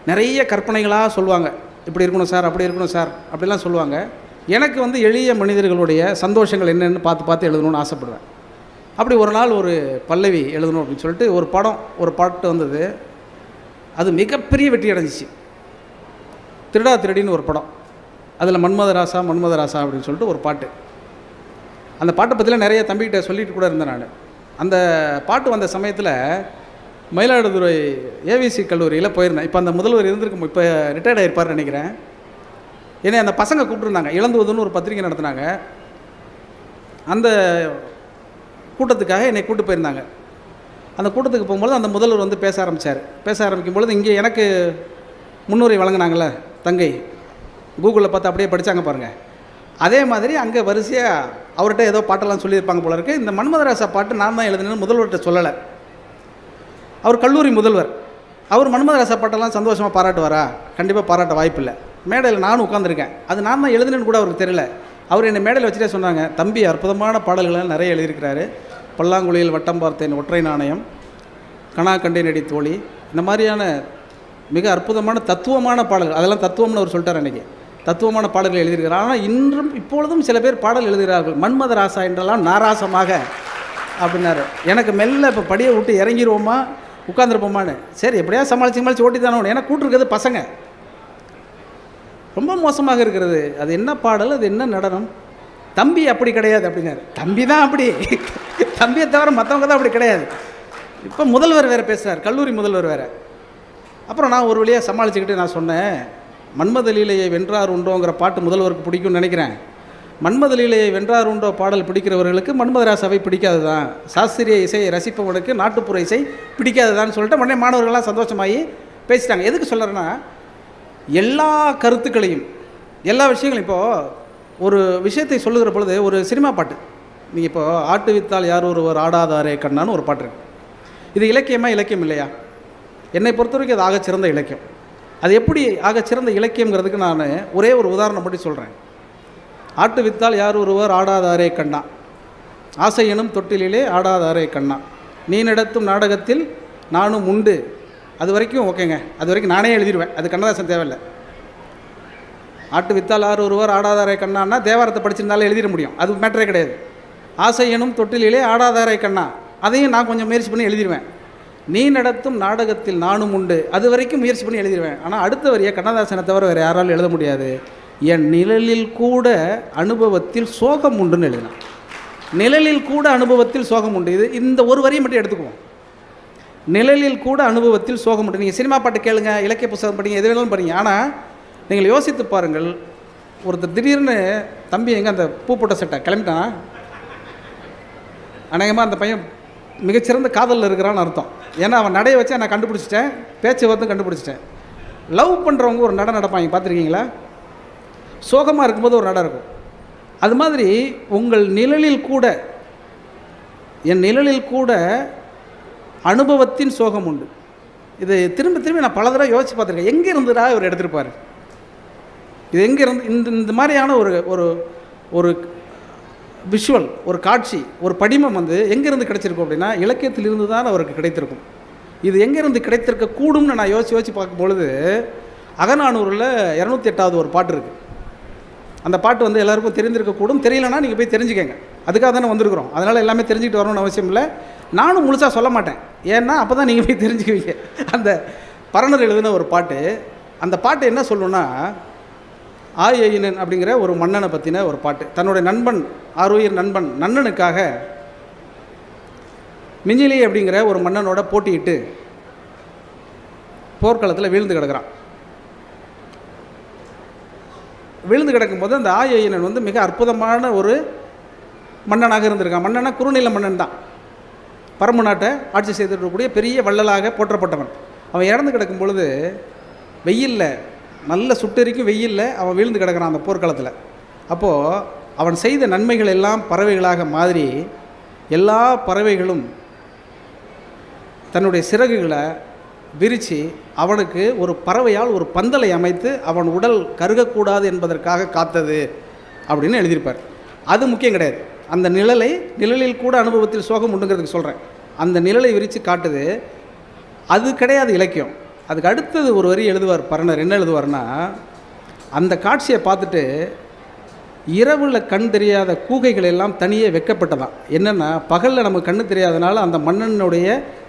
நிறைய கற்பனைகளாக சொல்லுவாங்க, இப்படி இருக்கணும் சார், அப்படி இருக்கணும் சார், அப்படிலாம் சொல்லுவாங்க. எனக்கு வந்து எளிய மனிதர்களுடைய சந்தோஷங்கள் என்னென்னு பார்த்து எழுதணும்னு ஆசைப்படுவேன். அப்படி ஒரு நாள் ஒரு பல்லவி எழுதணும் அப்படின்னு சொல்லிட்டு ஒரு பாட்டு வந்தது. அது மிகப்பெரிய வெற்றி அடைஞ்சிச்சு. திருடா திருடின்னு ஒரு படம், அதில் மன்மதராசா அப்படின்னு சொல்லிட்டு ஒரு பாட்டு. அந்த பாட்டை பற்றிலாம் நிறைய தம்பிக்கிட்ட சொல்லிட்டு கூட இருந்தேன் நான். அந்த பாட்டு வந்த சமயத்தில் மயிலாடுதுறை ஏவிசி கல்லூரியில் போயிருந்தேன். இப்போ அந்த முதல்வர் இருந்திருக்கும், இப்போ ரிட்டையர்ட் ஆகிருப்பார்னு நினைக்கிறேன். ஏன்னா அந்த பசங்க கூப்பிட்டுருந்தாங்க, இளந்துவதுன்னு ஒரு பத்திரிக்கை நடத்தினாங்க. அந்த கூட்டத்துக்காக என்னை கூப்பிட்டு போயிருந்தாங்க. அந்த கூட்டத்துக்கு போகும்போது அந்த முதல்வர் வந்து பேச ஆரம்பிக்கும் பொழுது இங்கே எனக்கு முன்னுரை வழங்கினாங்களே தங்கை, கூகுளில் பார்த்து அப்படியே படித்தாங்க பாருங்கள். அதே மாதிரி அங்கே வரிசையாக அவர்கிட்ட ஏதோ பாட்டெல்லாம் சொல்லியிருப்பாங்க போல இருக்குது. இந்த மன்மதராசா பாட்டு நான் தான் எழுதினேன்னு முதல்வர்கிட்ட சொல்லலை. அவர் கல்லூரி முதல்வர், அவர் மன்மதராசா பாட்டெல்லாம் சந்தோஷமாக பாராட்டுவாரா? கண்டிப்பாக பாராட்ட வாய்ப்பில்லை. மேடையில் நானும் உட்காந்துருக்கேன், அது நான் தான் எழுதுனேன்னு கூட அவருக்கு தெரியல. அவர் என்னை மேடையில் வச்சுட்டே சொன்னாங்க, தம்பி அற்புதமான பாடல்கள்லாம் நிறைய எழுதியிருக்கிறாரு, பல்லாங்குழியில் வட்டம் பார்த்தேன், ஒற்றை நாணயம், கணா கண்டே நடி தோழி, இந்த மாதிரியான மிக அற்புதமான தத்துவமான பாடல்கள், அதெல்லாம் தத்துவம்னு அவர் சொல்லிட்டார் அன்றைக்கி, தத்துவமான பாடல்கள் எழுதியிருக்கிறார். ஆனால் இப்பொழுதும் சில பேர் பாடல் எழுதுகிறார்கள், மன்மதராசா என்றெல்லாம் நாராசமாக அப்படின்னாரு. எனக்கு மெல்ல இப்போ படியை விட்டு இறங்கிடுவோமா உட்காந்துருப்போமான்னு, சரி எப்படியா சமாளித்து ஓட்டி தானே. ஏன்னா கூட்டிருக்கிறது பசங்க, ரொம்ப மோசமாக இருக்கிறது. அது என்ன பாடல், அது என்ன நடனம்? தம்பி அப்படி கிடையாது அப்படின்னாரு. தம்பி தான் அப்படி, தம்பியை தவிர மற்றவங்க தான் அப்படி கிடையாது. இப்போ முதல்வர் வேறு பேசுகிறார், கல்லூரி முதல்வர் வேறு. அப்புறம் நான் ஒரு வழியாக சமாளிச்சுக்கிட்டு நான் சொன்னேன், மன்மத லீலையை வென்றார் உண்டோங்கிற பாட்டு முதல்வருக்கு பிடிக்கும்னு நினைக்கிறேன். மன்மத லீலையை வென்றார் உண்டோ பாடல் பிடிக்கிறவர்களுக்கு மன்மதராசாவை பிடிக்காது தான், சாஸ்திரிய இசையை ரசிப்பவனுக்கு நாட்டுப்புற இசை பிடிக்காது தான் சொல்லிட்டு உடனே மாணவர்கள்லாம் சந்தோஷமாகி பேசிட்டாங்க. எதுக்கு சொல்கிறேன்னா, எல்லா கருத்துக்களையும் எல்லா விஷயங்களையும் இப்போது ஒரு விஷயத்தை சொல்லுகிற பொழுது ஒரு சினிமா பாட்டு, நீங்கள் இப்போது ஆட்டு வித்தால் யார் ஒருவர் ஆடாதாரே கண்ணான்னு ஒரு பாட்டு இருக்குது. இது இலக்கியம் இல்லையா? என்னை பொறுத்த வரைக்கும் அது ஆகச்சிறந்த இலக்கியம். அது எப்படி ஆகச்சிறந்த இலக்கியங்கிறதுக்கு நான் ஒரே ஒரு உதாரணம் பற்றி சொல்கிறேன். ஆட்டு வித்தால் யார் ஒருவர் ஆடாதாரே கண்ணா, ஆசை எனும் தொட்டிலே ஆடாதாரே கண்ணா, நீ நடத்தும் நாடகத்தில் நானும் உண்டு. அது வரைக்கும் ஓகேங்க, அது வரைக்கும் நானே எழுதிடுவேன், அது கண்ணதாசன் தேவையில்லை. ஆட்டு வித்தால் யார் ஒருவர் ஆடாதாரே கண்ணான்னா தேவாரத்தை படிச்சிருந்தாலும் எழுதிட முடியும், அது மேட்டரே கிடையாது. ஆசை எனும் தொட்டிலே ஆடாதாரே கண்ணா, அதையும் நான் கொஞ்சம் முயற்சி பண்ணி எழுதிடுவேன். நீ நடத்தும் நாடகத்தில் நானும் உண்டு, அது வரைக்கும் முயற்சி பண்ணி எழுதிடுவேன். ஆனால் அடுத்த வரியை கண்ணதாசனை தவிர வேறு யாராலும் எழுத முடியாது. என் நிழலில் கூட அனுபவத்தில் சோகம் உண்டுன்னு எழுதினான். நிழலில் கூட அனுபவத்தில் சோகம் உண்டு, இது இந்த ஒரு வரியை மட்டும் எடுத்துக்குவோம். நிழலில் கூட அனுபவத்தில் சோகம் உண்டு. நீங்கள் சினிமா பாட்டு கேளுங்க, இலக்கிய புத்தகம் படிங்க, எது வேணாலும் படிங்க. ஆனால் நீங்கள் யோசித்து பாருங்கள், ஒருத்தர் திடீர்னு தம்பி எங்கே அந்த பூ போட்ட சட்டை கிளம்பிட்டான், அநேகமாக அந்த பையன் மிகச்சிறந்த காதலில் இருக்கிறான்னு அர்த்தம். ஏன்னா அவன் நடைய வச்சா நான் கண்டுபிடிச்சிட்டேன், பேச்சு வந்து கண்டுபிடிச்சிட்டேன். லவ் பண்ணுறவங்க ஒரு நடை நடப்பாங்க, பார்த்துருக்கீங்களா? சோகமாக இருக்கும்போது ஒரு நடை இருக்கும். அது மாதிரி உங்கள் நிழலில் கூட, என் நிழலில் கூட அனுபவத்தின் சோகம் உண்டு. இது திரும்ப திரும்பி நான் பல தடவை யோசித்து பார்த்துருக்கேன். எங்கே இருந்துடா இவர் எடுத்துருப்பார், இது எங்கே இருந்து இந்த மாதிரியான ஒரு ஒரு விஷுவல், ஒரு காட்சி, ஒரு படிமம் வந்து எங்கேருந்து கிடைச்சிருக்கும் அப்படின்னா இலக்கியத்திலிருந்து தான் அவருக்கு கிடைத்திருக்கும். இது எங்கேருந்து கிடைத்திருக்க கூடும்னு நான் யோசித்து பார்க்கும்பொழுது அகநானூரில் 208வது ஒரு பாட்டு இருக்குது. அந்த பாட்டு வந்து எல்லாருக்கும் தெரிந்திருக்கக்கூடும், தெரியலன்னா நீங்கள் போய் தெரிஞ்சுக்கங்க, அதுக்காக தானே வந்திருக்கிறோம். அதனால் எல்லாமே தெரிஞ்சுக்கிட்டு வரணும்னு அவசியம் இல்லை. நானும் முழுசாக சொல்ல மாட்டேன், ஏன்னா அப்போ தான் நீங்கள் போய் தெரிஞ்சுக்குவீங்க. அந்த பரணர் எழுதின ஒரு பாட்டு, அந்த பாட்டு என்ன சொல்லணும்னா ஆயனன் அப்படிங்கிற ஒரு மன்னனை பற்றின ஒரு பாட்டு. தன்னுடைய நண்பன், ஆருயிர் நண்பன் நன்னனுக்காக மிஞ்சிலி அப்படிங்கிற ஒரு மன்னனோட போட்டியிட்டு போர்க்களத்தில் வீழ்ந்து கிடக்கிறான். விழுந்து கிடக்கும்போது அந்த ஆயனன் வந்து மிக அற்புதமான ஒரு மன்னனாக இருந்திருக்கான். மன்னனா குறுநில மன்னன் தான், பரம்பு நாட்டை ஆட்சி செய்திருக்கக்கூடிய பெரிய வள்ளலாக போற்றப்பட்டவன். அவன் இறந்து கிடக்கும் பொழுது வெயிலில், நல்ல சுட்டெரிக்கும் வெயிலில் அவன் வீழ்ந்து கிடக்கிறான் அந்த போர்க்களத்தில். அப்போது அவன் செய்த நன்மைகள் எல்லாம் பறவைகளாக மாறி எல்லா பறவைகளும் தன்னுடைய சிறகுகளை விரித்து அவனுக்கு ஒரு பறவையால் ஒரு பந்தலை அமைத்து அவன் உடல் கருகக்கூடாது என்பதற்காக காத்தது அப்படின்னு எழுதியிருப்பார். அது முக்கியம் கிடையாது. அந்த நிழலில் கூட அனுபவத்தில் சோகம் உண்டுங்கிறதுக்கு சொல்கிறேன். அந்த நிழலை விரித்து காட்டுது, அது கிடையாது இலக்கியம். அதுக்கு அடுத்தது ஒரு வரி எழுதுவார் பரணர். என்ன எழுதுவார்னா, அந்த காட்சியை பார்த்துட்டு இரவில் கண் தெரியாத கூகைகள் எல்லாம் தனியே வெக்கப்பட்டதான். என்னென்னா, பகலில் நமக்கு கண்ணு தெரியாதனால அந்த மன்னனுடைய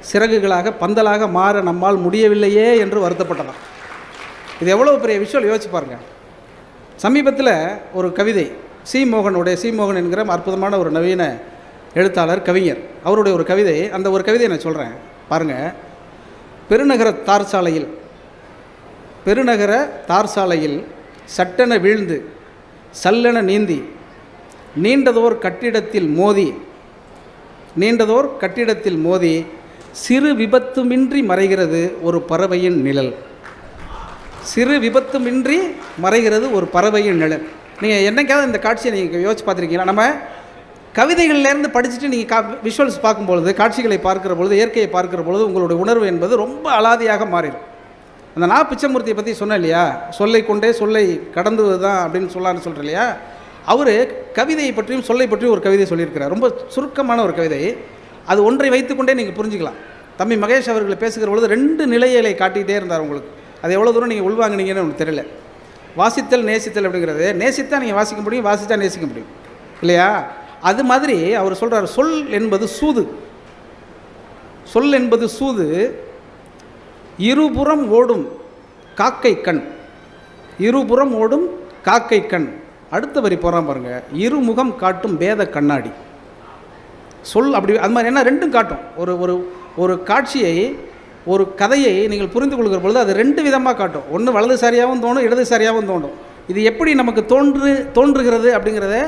சிறகுகளாக பந்தலாக மாற நம்மால் முடியவில்லையே என்று வருத்தப்பட்டதான். இது எவ்வளோ பெரிய விஷயம் யோசிச்சு பாருங்கள். சமீபத்தில் ஒரு கவிதை, சி மோகன் என்கிற அற்புதமான ஒரு நவீன எழுத்தாளர், கவிஞர், அவருடைய ஒரு கவிதை, அந்த ஒரு கவிதையை நான் சொல்கிறேன் பாருங்கள். பெருநகர தார்சாலையில் சட்டென வீழ்ந்து சல்லென நீந்தி நீண்டதோர் கட்டிடத்தில் மோதி சிறு விபத்துமின்றி மறைகிறது ஒரு பறவையின் நிழல். சிறு விபத்துமின்றி மறைகிறது ஒரு பறவையின் நிழல். நீங்கள் என்னைக்காவது இந்த காட்சியை நீங்கள் யோசிச்சு பார்த்துருக்கீங்களா? நம்ம கவிதைகள்லேருந்து படிச்சுட்டு நீங்கள் விஷுவல்ஸ் பார்க்கும்பொழுது, காட்சிகளை பார்க்குற பொழுது, இயற்கையை பார்க்குற பொழுது உங்களுடைய உணர்வு என்பது ரொம்ப அலாதியாக மாறிடும். அந்த நா பிச்சமூர்த்தியை பற்றி சொன்னேன் இல்லையா, சொல்லை கொண்டே சொல்லை கடந்துவது தான் அப்படின்னு சொல்லான்னு சொல்கிறேன் இல்லையா. அவர் கவிதையை பற்றியும் சொல்லை பற்றியும் ஒரு கவிதை சொல்லியிருக்கிறார், ரொம்ப சுருக்கமான ஒரு கவிதை. அது ஒன்றை வைத்துக்கொண்டே நீங்கள் புரிஞ்சுக்கலாம். தம்பி மகேஷ் அவர்களை பேசுகிற பொழுது 2 நிலைகளை காட்டிகிட்டே இருந்தார் உங்களுக்கு. அது எவ்வளோ தூரம் நீங்கள் உள்வாங்கினீங்கன்னு உங்களுக்கு தெரியல. வாசித்தல் நேசித்தல் அப்படிங்கிறது, நேசித்தா நீங்கள் வாசிக்க முடியும், வாசித்தா நேசிக்க முடியும் இல்லையா? அது மாதிரி அவர் சொல்கிறார், சொல் என்பது சூது, இருபுறம் ஓடும் காக்கை கண். அடுத்த வரி போகிறான் பாருங்கள், இருமுகம் காட்டும் பேத கண்ணாடி. சொல் அப்படி அது மாதிரி என்ன, ரெண்டும் காட்டும். ஒரு காட்சியை, ஒரு கதையை நீங்கள் புரிந்து கொள்கிற பொழுது அது 2 விதமாக காட்டும். ஒன்று வலதுசாரியாகவும் தோணும், இடதுசாரியாகவும் தோணும். இது எப்படி நமக்கு தோன்றுகிறது அப்படிங்கிறத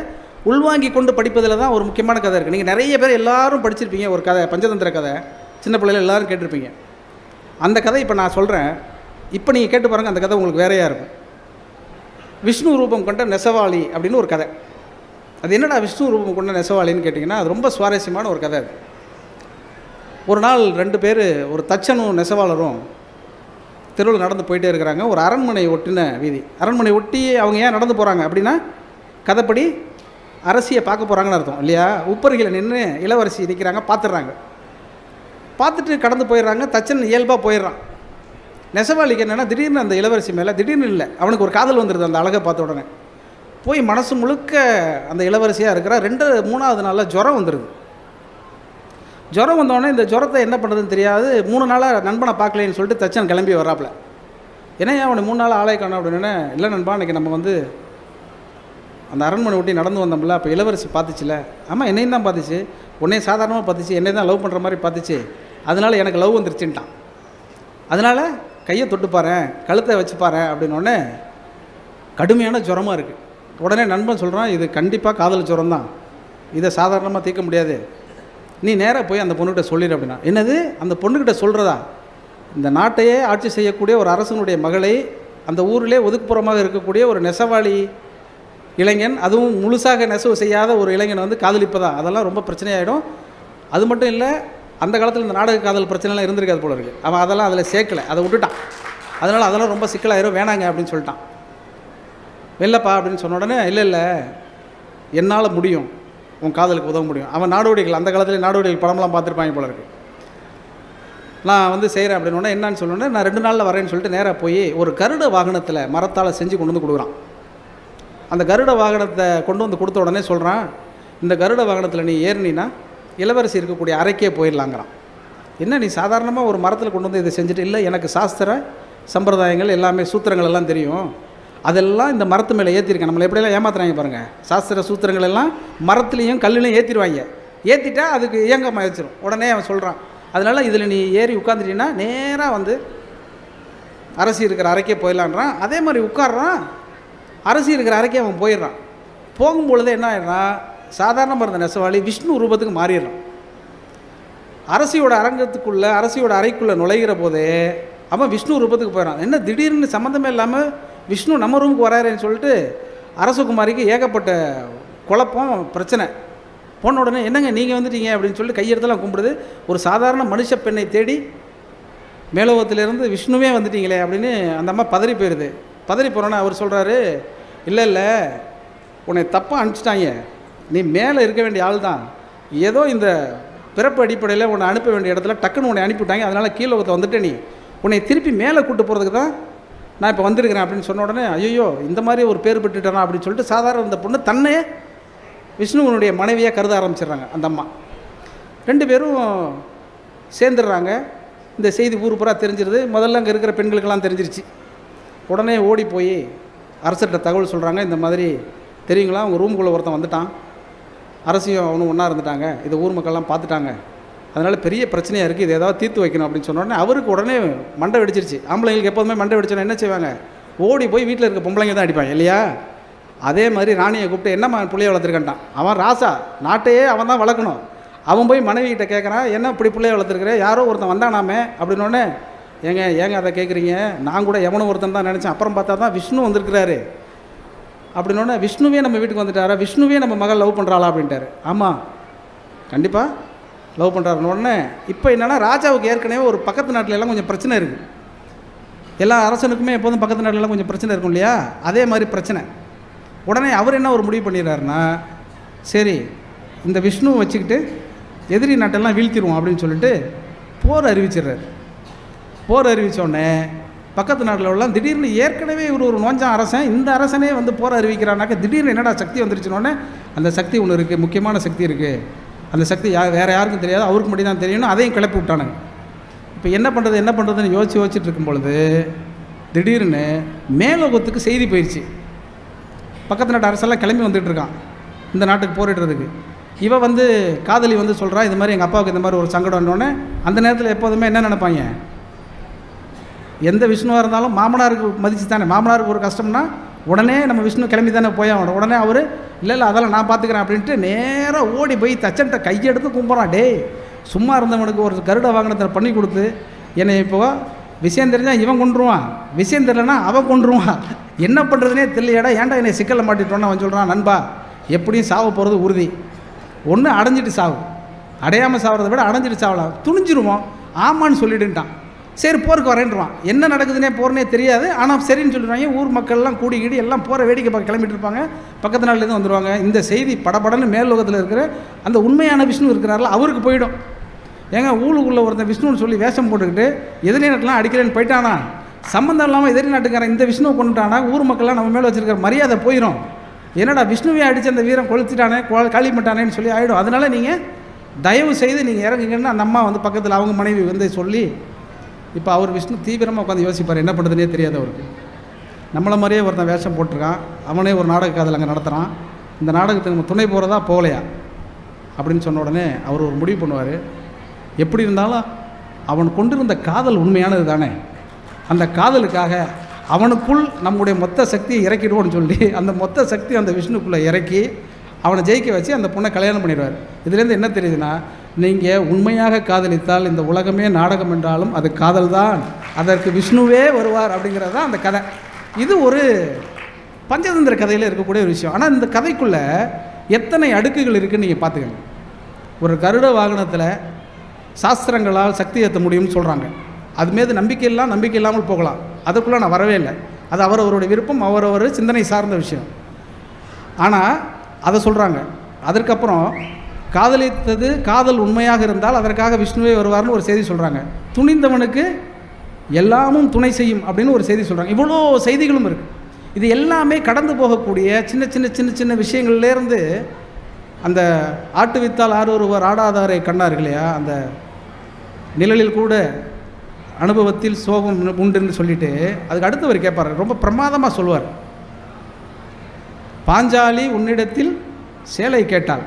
உள்வாங்கி கொண்டு படிப்பதில் தான் ஒரு முக்கியமான கதை இருக்குது. நீங்கள் நிறைய பேர் எல்லாரும் படிச்சிருப்பீங்க ஒரு கதை, பஞ்சதந்திர கதை, சின்ன பிள்ளைகள் எல்லோரும் கேட்டிருப்பீங்க. அந்த கதை இப்போ நான் சொல்கிறேன், இப்போ நீங்கள் கேட்டு பாருங்கள், அந்த கதை உங்களுக்கு வேறையாக இருக்கும். விஷ்ணு ரூபம் கொண்ட நெசவாளி அப்படின்னு ஒரு கதை. அது என்னடா விஷ்ணு ரூபம் கொண்ட நெசவாளின்னு கேட்டிங்கன்னா, அது ரொம்ப சுவாரஸ்யமான ஒரு கதை. அது ஒரு நாள் 2 பேர், ஒரு தச்சனும் நெசவாளரும் தெருவில் நடந்து போயிட்டே இருக்கிறாங்க. ஒரு அரண்மனை ஒட்டின வீதி. அரண்மனை ஒட்டி அவங்க ஏன் நடந்து போகிறாங்க அப்படின்னா, கதைப்படி அரசியை பார்க்க போகிறாங்கன்னு அர்த்தம் இல்லையா? உப்பருகில் நின்று இளவரசி நிற்கிறாங்க, பார்த்துடுறாங்க. பார்த்துட்டு கடந்து போயிடுறாங்க. தச்சன் இயல்பாக போயிடுறான். நெசவாளிக்கு என்னென்னா திடீர்னு அந்த இளவரசி மேலே திடீர்னு இல்லை, அவனுக்கு ஒரு காதல் வந்துடுது அந்த அழகை பார்த்த உடனே. போய் மனசு முழுக்க அந்த இளவரசியாக இருக்கிறா. 3ஆவது நாளில் ஜுரம் வந்துடுது. ஜுரம் வந்தோடனே இந்த ஜுரத்தை என்ன பண்ணுறதுன்னு தெரியாது. 3 நாளாக நண்பனை பார்க்கலேன்னு சொல்லிட்டு தச்சன் கிளம்பி வராப்புல. ஏன்னா அவனை 3 நாள் ஆளே காணும் அப்படின்னு. இல்லை நண்பா, அன்றைக்கி நம்ம வந்து அந்த அரண்மனை ஒட்டி நடந்து வந்தோம்ல, அப்போ இளவரசி பார்த்துச்சுல. ஆமாம், என்னையும் தான் பார்த்துச்சு, உன்னையும் சாதாரணமாக பார்த்துச்சு, என்னை தான் லவ் பண்ணுற மாதிரி பார்த்துச்சு, அதனால் எனக்கு லவ் வந்துருச்சுன்ட்டான். அதனால் கையை தொட்டு பாறேன், கழுத்தை வச்சு பாறேன் அப்படின்னோடனே கடுமையான ஜுரமாக இருக்குது. உடனே நண்பன் சொல்கிறான், இது கண்டிப்பாக காதல் ஜுரம் தான், இதை சாதாரணமாக தீர்க்க முடியாது, நீ நேராக போய் அந்த பொண்ணுக்கிட்ட சொல்லிடு அப்படின்னா. என்னது, அந்த பொண்ணுக்கிட்ட சொல்கிறதா? இந்த நாட்டையே ஆட்சி செய்யக்கூடிய ஒரு அரசனுடைய மகளை, அந்த ஊரிலே ஒதுக்குப்புறமாக இருக்கக்கூடிய ஒரு நெசவாளி இளைஞன், அதுவும் முழுசாக நெசவு செய்யாத ஒரு இளைஞன் வந்து காதலிப்பதா? அதெல்லாம் ரொம்ப பிரச்சனையாயிடும். அது மட்டும் இல்லை, அந்த காலத்தில் இந்த நாடக காதல் பிரச்சனைலாம் இருந்திருக்காது போல இருக்குது. அவன் அதெல்லாம் அதில் சேர்க்கலை, அதை விட்டுட்டான். அதனால் அதெல்லாம் ரொம்ப சிக்கலாயிரும், வேணாங்க அப்படின்னு சொல்லிட்டான். வெள்ளப்பா அப்படின்னு சொன்ன உடனே, இல்லை என்னால் முடியும், உன் காதலுக்கு உதவ முடியும். அவன் நாடோடிகள், அந்த காலத்தில் நாடோடிகள் படம்லாம் பார்த்துருப்பாங்க போல இருக்குது. நான் வந்து செய்கிறேன் அப்படின்னோடனே என்னான்னு சொல்லணுன்னே, நான் 2 நாளில் வரேன்னு சொல்லிட்டு நேராக போய் ஒரு கருட வாகனத்தில் மரத்தால் செஞ்சு கொண்டு வந்து கொடுக்குறான். அந்த கருட வாகனத்தை கொண்டு வந்து கொடுத்த உடனே சொல்கிறான், இந்த கருட வாகனத்தில் நீ ஏறினா இளவரசி இருக்கக்கூடிய அறைக்கே போயிடலாங்கிறான். என்ன நீ சாதாரணமாக ஒரு மரத்தில் கொண்டு வந்து இதை செஞ்சுட்டு? இல்லை, எனக்கு சாஸ்திர சம்பிரதாயங்கள் எல்லாமே சூத்திரங்கள் எல்லாம் தெரியும், அதெல்லாம் இந்த மரத்து மேலே ஏற்றிருக்கேன். நம்மளை எப்படியெல்லாம் ஏமாத்துறாங்க பாருங்கள். சாஸ்திர சூத்திரங்கள் எல்லாம் மரத்துலேயும் கல்லுலையும் ஏற்றிடுவாங்க. ஏற்றிட்டா அதுக்கு இயங்கமாக வச்சிடும். உடனே அவன் சொல்கிறான், அதனால் இதில் நீ ஏறி உட்காந்துட்டீங்கன்னா நேராக வந்து அரசி இருக்கிற அறைக்கே போயிடலான்றான். அதே மாதிரி உட்காடுறான், அரசி இருக்கிற அறைக்கே அவன் போயிடுறான். போகும்பொழுது என்ன ஆயிடுறான், சாதாரணமாக இருந்த நெசவாளி விஷ்ணு ரூபத்துக்கு மாறிடுறான். அரசியோட அரங்கத்துக்குள்ளே, அரசியோட அறைக்குள்ளே நுழைகிற போதே அவன் விஷ்ணு ரூபத்துக்கு போயிடறான். என்ன திடீர்னு சம்மந்தமே இல்லாமல் விஷ்ணு நம்ம ரூமுக்கு வராருன்னு சொல்லிட்டு அரசகுமாரிக்கு ஏகப்பட்ட குழப்பம், பிரச்சனை. போன உடனே என்னங்க நீங்கள் வந்துட்டீங்க அப்படின்னு சொல்லிட்டு கையெடுத்தெல்லாம் கும்பிடுது. ஒரு சாதாரண மனுஷ பெண்ணை தேடி மேலோகத்திலேருந்து விஷ்ணுவே வந்துட்டீங்களே அப்படின்னு அந்த அம்மா பதறி போயிடுது. பதறி போகிறோன்னே அவர் சொல்கிறாரு, இல்லை உன்னை தப்பாக அனுப்பிச்சிட்டாங்க, நீ மேலே இருக்க வேண்டிய ஆள் தான், ஏதோ இந்த பிறப்பு அடிப்படையில் உன்னை அனுப்ப வேண்டிய இடத்துல டக்குன்னு உன்னை அனுப்பிவிட்டாங்க, அதனால் கீழோகத்தை வந்துட்டு நீ உன்னை திருப்பி மேலே கூப்பிட்டு போகிறதுக்கு தான் நான் இப்போ வந்திருக்கிறேன் அப்படின்னு சொன்ன உடனே, ஐயோ இந்த மாதிரி ஒரு பேர் பெற்றுட்டானா அப்படின்னு சொல்லிட்டு சாதாரண இந்த பொண்ணு தன்னை விஷ்ணுவனுடைய மனைவியாக கருத ஆரம்பிச்சிடுறாங்க அந்த அம்மா. 2 பேரும் சேர்ந்துடுறாங்க. இந்த செய்தி ஊர் பூரா தெரிஞ்சிருது. முதல்ல அங்கே இருக்கிற பெண்களுக்கெல்லாம் தெரிஞ்சிருச்சு. உடனே ஓடி போய் அரசர்கிட்ட தகவல் சொல்கிறாங்க, இந்த மாதிரி தெரியுங்களா, அவங்க ரூமுக்குள்ளே ஒருத்தன் வந்துட்டான், அரசியும் அவனும் ஒன்றா இருந்துட்டாங்க, இதை ஊர் மக்கள்லாம் பார்த்துட்டாங்க, அதனால் பெரிய பிரச்சனையாக இருக்குது, இதை ஏதாவது தீர்த்து வைக்கணும் அப்படின்னு சொன்ன உடனே அவருக்கு உடனே மண்டை வெடிச்சிருச்சு. ஆம்பளைங்களுக்கு எப்போதுமே மண்டை வெடிச்சோன்னா என்ன செய்வாங்க, ஓடி போய் வீட்டில் இருக்க பொம்பளைங்க தான் அடிப்பாங்க இல்லையா? அதே மாதிரி ராணியை கூப்பிட்டு என்னம்மா பிள்ளைய வளர்த்துருக்கான்ட்டான். அவன் ராசா, நாட்டையே அவன் தான் வளர்க்கணும். அவன் போய் மனைவிகிட்ட கேட்குறான், என்ன இப்படி பிள்ளைய வளர்த்துருக்குறேன், யாரோ ஒருத்தன் வந்தானாமே அப்படின்னோடனே, ஏங்க அதை கேட்குறீங்க, நான் கூட எவனோ ஒருத்தன் தான் நினச்சேன், அப்புறம் பார்த்தா தான் விஷ்ணு வந்திருக்கிறாரு அப்படின்னோடனே, விஷ்ணுவே நம்ம வீட்டுக்கு வந்துட்டாரா, விஷ்ணுவே நம்ம மகள் லவ் பண்ணுறாளா அப்படின்ட்டாரு. ஆமாம் கண்டிப்பாக லவ் பண்ணுறாருன்னு உடனே இப்போ என்னென்னா, ராஜாவுக்கு ஏற்கனவே ஒரு பக்கத்து நாட்டிலெல்லாம் கொஞ்சம் பிரச்சனை இருக்குது. எல்லா அரசனுக்குமே எப்போதும் பக்கத்து நாட்டிலலாம் கொஞ்சம் பிரச்சனை இருக்கும் இல்லையா? அதே மாதிரி பிரச்சனை. உடனே அவர் என்ன ஒரு முடிவு பண்ணிடுறாருன்னா, சரி இந்த விஷ்ணுவை வச்சுக்கிட்டு எதிரி நாட்டெல்லாம் வீழ்த்திடுவோம் அப்படின்னு சொல்லிட்டு போர் அறிவிச்சிடுறாரு. போர் அறிவித்தோடனே பக்கத்து நாட்டில் உள்ள திடீர்னு ஏற்கனவே இவர் ஒரு நோஞ்சான் அரசன், இந்த அரசனே வந்து போர் அறிவிக்கிறானாக்க திடீர்னு என்னடா சக்தி வந்துருச்சுனோடனே, அந்த சக்தி ஒன்று இருக்குது, முக்கியமான சக்தி இருக்குது, அந்த சக்தி வேறு யாருக்கும் தெரியாது, அவருக்கு மட்டும் தான் தெரியணும், அதையும் கிளப்பி விட்டானுங்க. இப்போ என்ன பண்ணுறதுன்னு யோசிச்சுட்டு இருக்கும் பொழுது திடீர்னு மேலோகத்துக்கு செய்தி போயிடுச்சு. பக்கத்து நாட்டு அரசெல்லாம் கிளம்பி வந்துட்டு இருக்கான் இந்த நாட்டுக்கு போரிடுறதுக்கு. இவ வந்து காதலி வந்து சொல்கிறா, இது மாதிரி எங்கள் அப்பாவுக்கு இந்த மாதிரி ஒரு சங்கடம்னோடனே, அந்த நேரத்தில் எப்போதுமே என்ன நினைப்பாங்க, எந்த விஷ்ணுவாக இருந்தாலும் மாமனாருக்கு மதிச்சு தானே, மாமனாருக்கு ஒரு கஷ்டம்னா உடனே நம்ம விஷ்ணு கிளம்பி தானே போயாகணும். உடனே அவர் இல்லை அதெல்லாம் நான் பார்த்துக்கிறேன் அப்படின்ட்டு நேராக ஓடி போய் தச்சன்ட்ட கையெடுத்து கும்பிட்றான். டேய், சும்மா இருந்தவனுக்கு ஒரு கருட வாகனத்தில் பண்ணி கொடுத்து என்னை இப்போ விஷயம் தெரிஞ்சால் இவன் கொண்டுருவான், விஷயம் தெரியலன்னா அவன் கொண்டுருவான், என்ன பண்ணுறதுனே தெரியலையாடா, ஏன்டா என்னை சிக்கலில் மாட்டிட்டோன்னு அவன் சொல்கிறான். நண்பா, எப்படியும் சாவ போகிறது உறுதி, ஒன்று அடைஞ்சிட்டு சாவு, அடையாமல் சாவறதை விட அடைஞ்சிட்டு சாவலாம், துணிஞ்சிருவோம், ஆமான்னு சொல்லிடுன்ட்டான். சரி போருக்கு வரேன்றான். என்ன நடக்குதுன்னே போகிறனே தெரியாது. ஆனால் சரின்னு சொல்லிடுவாங்க. ஊர் மக்கள்லாம் கூடி கீடி எல்லாம் போகிற வேடிக்கை பார்க்க கிளம்பிட்டு இருப்பாங்க. பக்கத்து நாள்லேருந்து வந்துடுவாங்க. இந்த செய்தி படபடன்னு மேல் லோகத்தில் இருக்கிற அந்த உண்மையான விஷ்ணு இருக்கிறாரில்ல அவருக்கு போயிடும். ஏங்க ஊருக்குள்ளே ஒருத்தன் விஷ்ணுன்னு சொல்லி வேஷம் போட்டுக்கிட்டு எதிரி நாட்டெலாம் அடிக்கிறேன்னு போயிட்டானா, சம்மந்தம் இல்லாமல் எதிரி நாட்டுக்காரன் இந்த விஷ்ணுவை கொண்டுட்டானா ஊர் மக்கள்லாம் நம்ம மேலே வச்சுருக்கிற மரியாதை போயிடும். என்னடா விஷ்ணுவே அடித்து அந்த வீரன் கொளுத்திட்டானே காலி பண்ணிட்டானேன்னு சொல்லி ஆகிடும். அதனால் நீங்கள் தயவு செய்து நீங்கள் இறங்குங்கன்னு அந்த அம்மா வந்து பக்கத்தில் அவங்க மனைவி வந்து சொல்லி, இப்போ அவர் விஷ்ணு தீவிரமாக உட்காந்து யோசிப்பார், என்ன பண்ணுறதுனே தெரியாது அவருக்கு. நம்மளை மாதிரியே ஒருத்தன் வேஷம் போட்டிருக்கான், அவனே ஒரு நாடக காதல் அங்கே நடத்துகிறான், இந்த நாடகத்துக்கு நம்ம துணை போகிறதா போகலையா அப்படின்னு சொன்ன உடனே அவர் ஒரு முடிவு பண்ணுவார். எப்படி இருந்தாலும் அவன் கொண்டிருந்த காதல் உண்மையானது தானே, அந்த காதலுக்காக அவனுக்குள் நம்முடைய மொத்த சக்தியை இறக்கிடுவோன்னு சொல்லி அந்த மொத்த சக்தி அந்த விஷ்ணுக்குள்ளே இறக்கி அவனை ஜெயிக்க வச்சு அந்த பொண்ணை கல்யாணம் பண்ணிடுவார். இதுலேருந்து என்ன தெரியுதுன்னா, நீங்கள் உண்மையாக காதலித்தால் இந்த உலகமே நாடகம் என்றாலும் அது காதல் தான், அதற்கு விஷ்ணுவே வருவார் அப்படிங்கிறது தான் அந்த கதை. இது ஒரு பஞ்சதந்திர கதையில் இருக்கக்கூடிய ஒரு விஷயம். ஆனால் இந்த கதைக்குள்ளே எத்தனை அடுக்குகள் இருக்குதுன்னு நீங்கள் பார்த்துக்கங்க. ஒரு கருட வாகனத்தில் சாஸ்திரங்களால் சக்தி ஏற்ற முடியும்னு சொல்கிறாங்க. அது மீது நம்பிக்கை இல்லாமல் போகலாம். அதுக்குள்ளே நான் வரவே இல்லை. அது அவரவருடைய விருப்பம், அவரவர் சிந்தனை சார்ந்த விஷயம். ஆனால் அதை சொல்கிறாங்க. அதற்கப்புறம் காதலித்தது காதல் உண்மையாக இருந்தால் அதற்காக விஷ்ணுவே வருவார்னு ஒரு செய்தி சொல்கிறாங்க. துணிந்தவனுக்கு எல்லாமும் துணை செய்யும் அப்படின்னு ஒரு செய்தி சொல்கிறாங்க. இவ்வளோ செய்திகளும் இருக்குது. இது எல்லாமே கடந்து போகக்கூடிய சின்ன சின்ன சின்ன சின்ன விஷயங்கள்லேருந்து அந்த ஆட்டு வித்தால் ஆறு ஒருவர் ஆடாதாரை கண்டார்கள் இல்லையா, அந்த நிழலில் கூட அனுபவத்தில் சோகம் உண்டுன்னு சொல்லிட்டு அதுக்கு அடுத்தவர் கேட்பார், ரொம்ப பிரமாதமாக சொல்வார். பாஞ்சாலி உன்னிடத்தில் சேலை கேட்டாள்,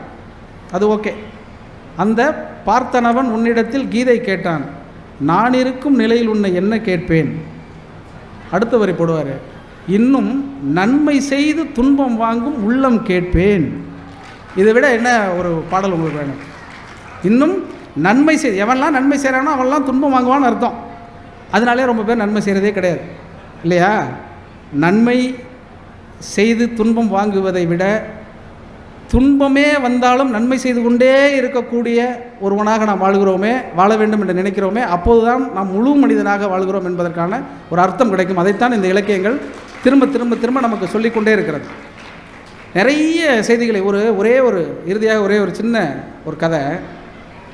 அது ஓகே. அந்த பார்த்தனவன் உன்னிடத்தில் கீதை கேட்டான், நான் இருக்கும் நிலையில் உன்னை என்ன கேட்பேன். அடுத்தவரை போடுவார், இன்னும் நன்மை செய்து துன்பம் வாங்கும் உள்ளம் கேட்பேன். இதை விட என்ன ஒரு பாடல் உங்களுக்கு வேணும்? இன்னும் நன்மை செய், எவன்லாம் நன்மை செய்கிறானோ அவன்லாம் துன்பம் வாங்குவான்னு அர்த்தம். அதனாலே ரொம்ப பேர் நன்மை செய்கிறதே கிடையாது இல்லையா. நன்மை செய்து துன்பம் வாங்குவதை விட துன்பமே வந்தாலும் நன்மை செய்து கொண்டே இருக்கக்கூடிய ஒருவனாக நாம் வாழ வேண்டும் என்று நினைக்கிறோமே, அப்போது தான் நாம் முழு மனிதனாக வாழ்கிறோம் என்பதற்கான ஒரு அர்த்தம் கிடைக்கும். அதைத்தான் இந்த இலக்கியங்கள் திரும்ப திரும்ப திரும்ப நமக்கு சொல்லிக்கொண்டே இருக்கிறது. நிறைய செய்திகளை இறுதியாக ஒரே ஒரு சின்ன ஒரு கதை,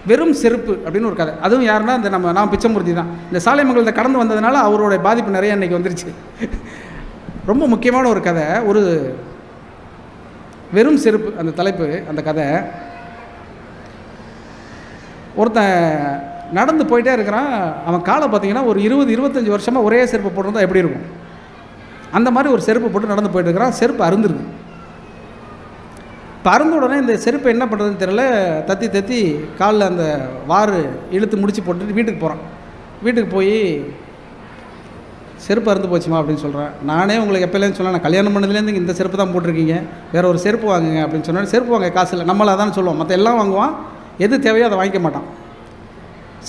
வெறும் செருப்பு அப்படின்னு ஒரு கதை. அதுவும் யாருன்னா இந்த நான் பிச்சைமூர்த்தி தான். இந்த சாலைமங்கலத்தை கடந்து வந்ததுனால அவருடைய பாதிப்பு நிறைய இன்றைக்கி வந்துருச்சு. ரொம்ப முக்கியமான ஒரு கதை, ஒரு வெறும் செருப்பு அந்த தலைப்பு. அந்த கதை, ஒருத்தன் நடந்து போயிட்டே இருக்கிறான். அவன் காலை பார்த்தீங்கன்னா ஒரு 20-25 வருஷமாக ஒரே செருப்பு போட்டிருந்தா எப்படி இருக்கும், அந்த மாதிரி ஒரு செருப்பு போட்டு நடந்து போயிட்டு இருக்கிறான். செருப்பு அருந்துருது. இப்போ அருந்த உடனே இந்த செருப்பை என்ன பண்ணுறதுன்னு தெரியல, தத்தி காலில் அந்த வாறு இழுத்து முடிச்சு போட்டுட்டு வீட்டுக்கு போகிறான். வீட்டுக்கு போய் செருப்பு அறுந்து போச்சுமா அப்படின்னு சொல்கிறேன். நானே உங்களுக்கு எப்போலேருந்து சொன்னேன், நான் கல்யாணம் பண்ணதுலேருந்து இந்த செருப்பு தான் போட்டிருக்கீங்க, வேறு ஒரு செருப்பு வாங்குங்க அப்படின்னு சொன்னேன். செருப்பு வாங்க காசு இல்லை, நம்மளை அதான் சொல்லுவோம், மற்ற எல்லாம் வாங்குவான், எது தேவையோ அதை வாங்கிக்க மாட்டான்.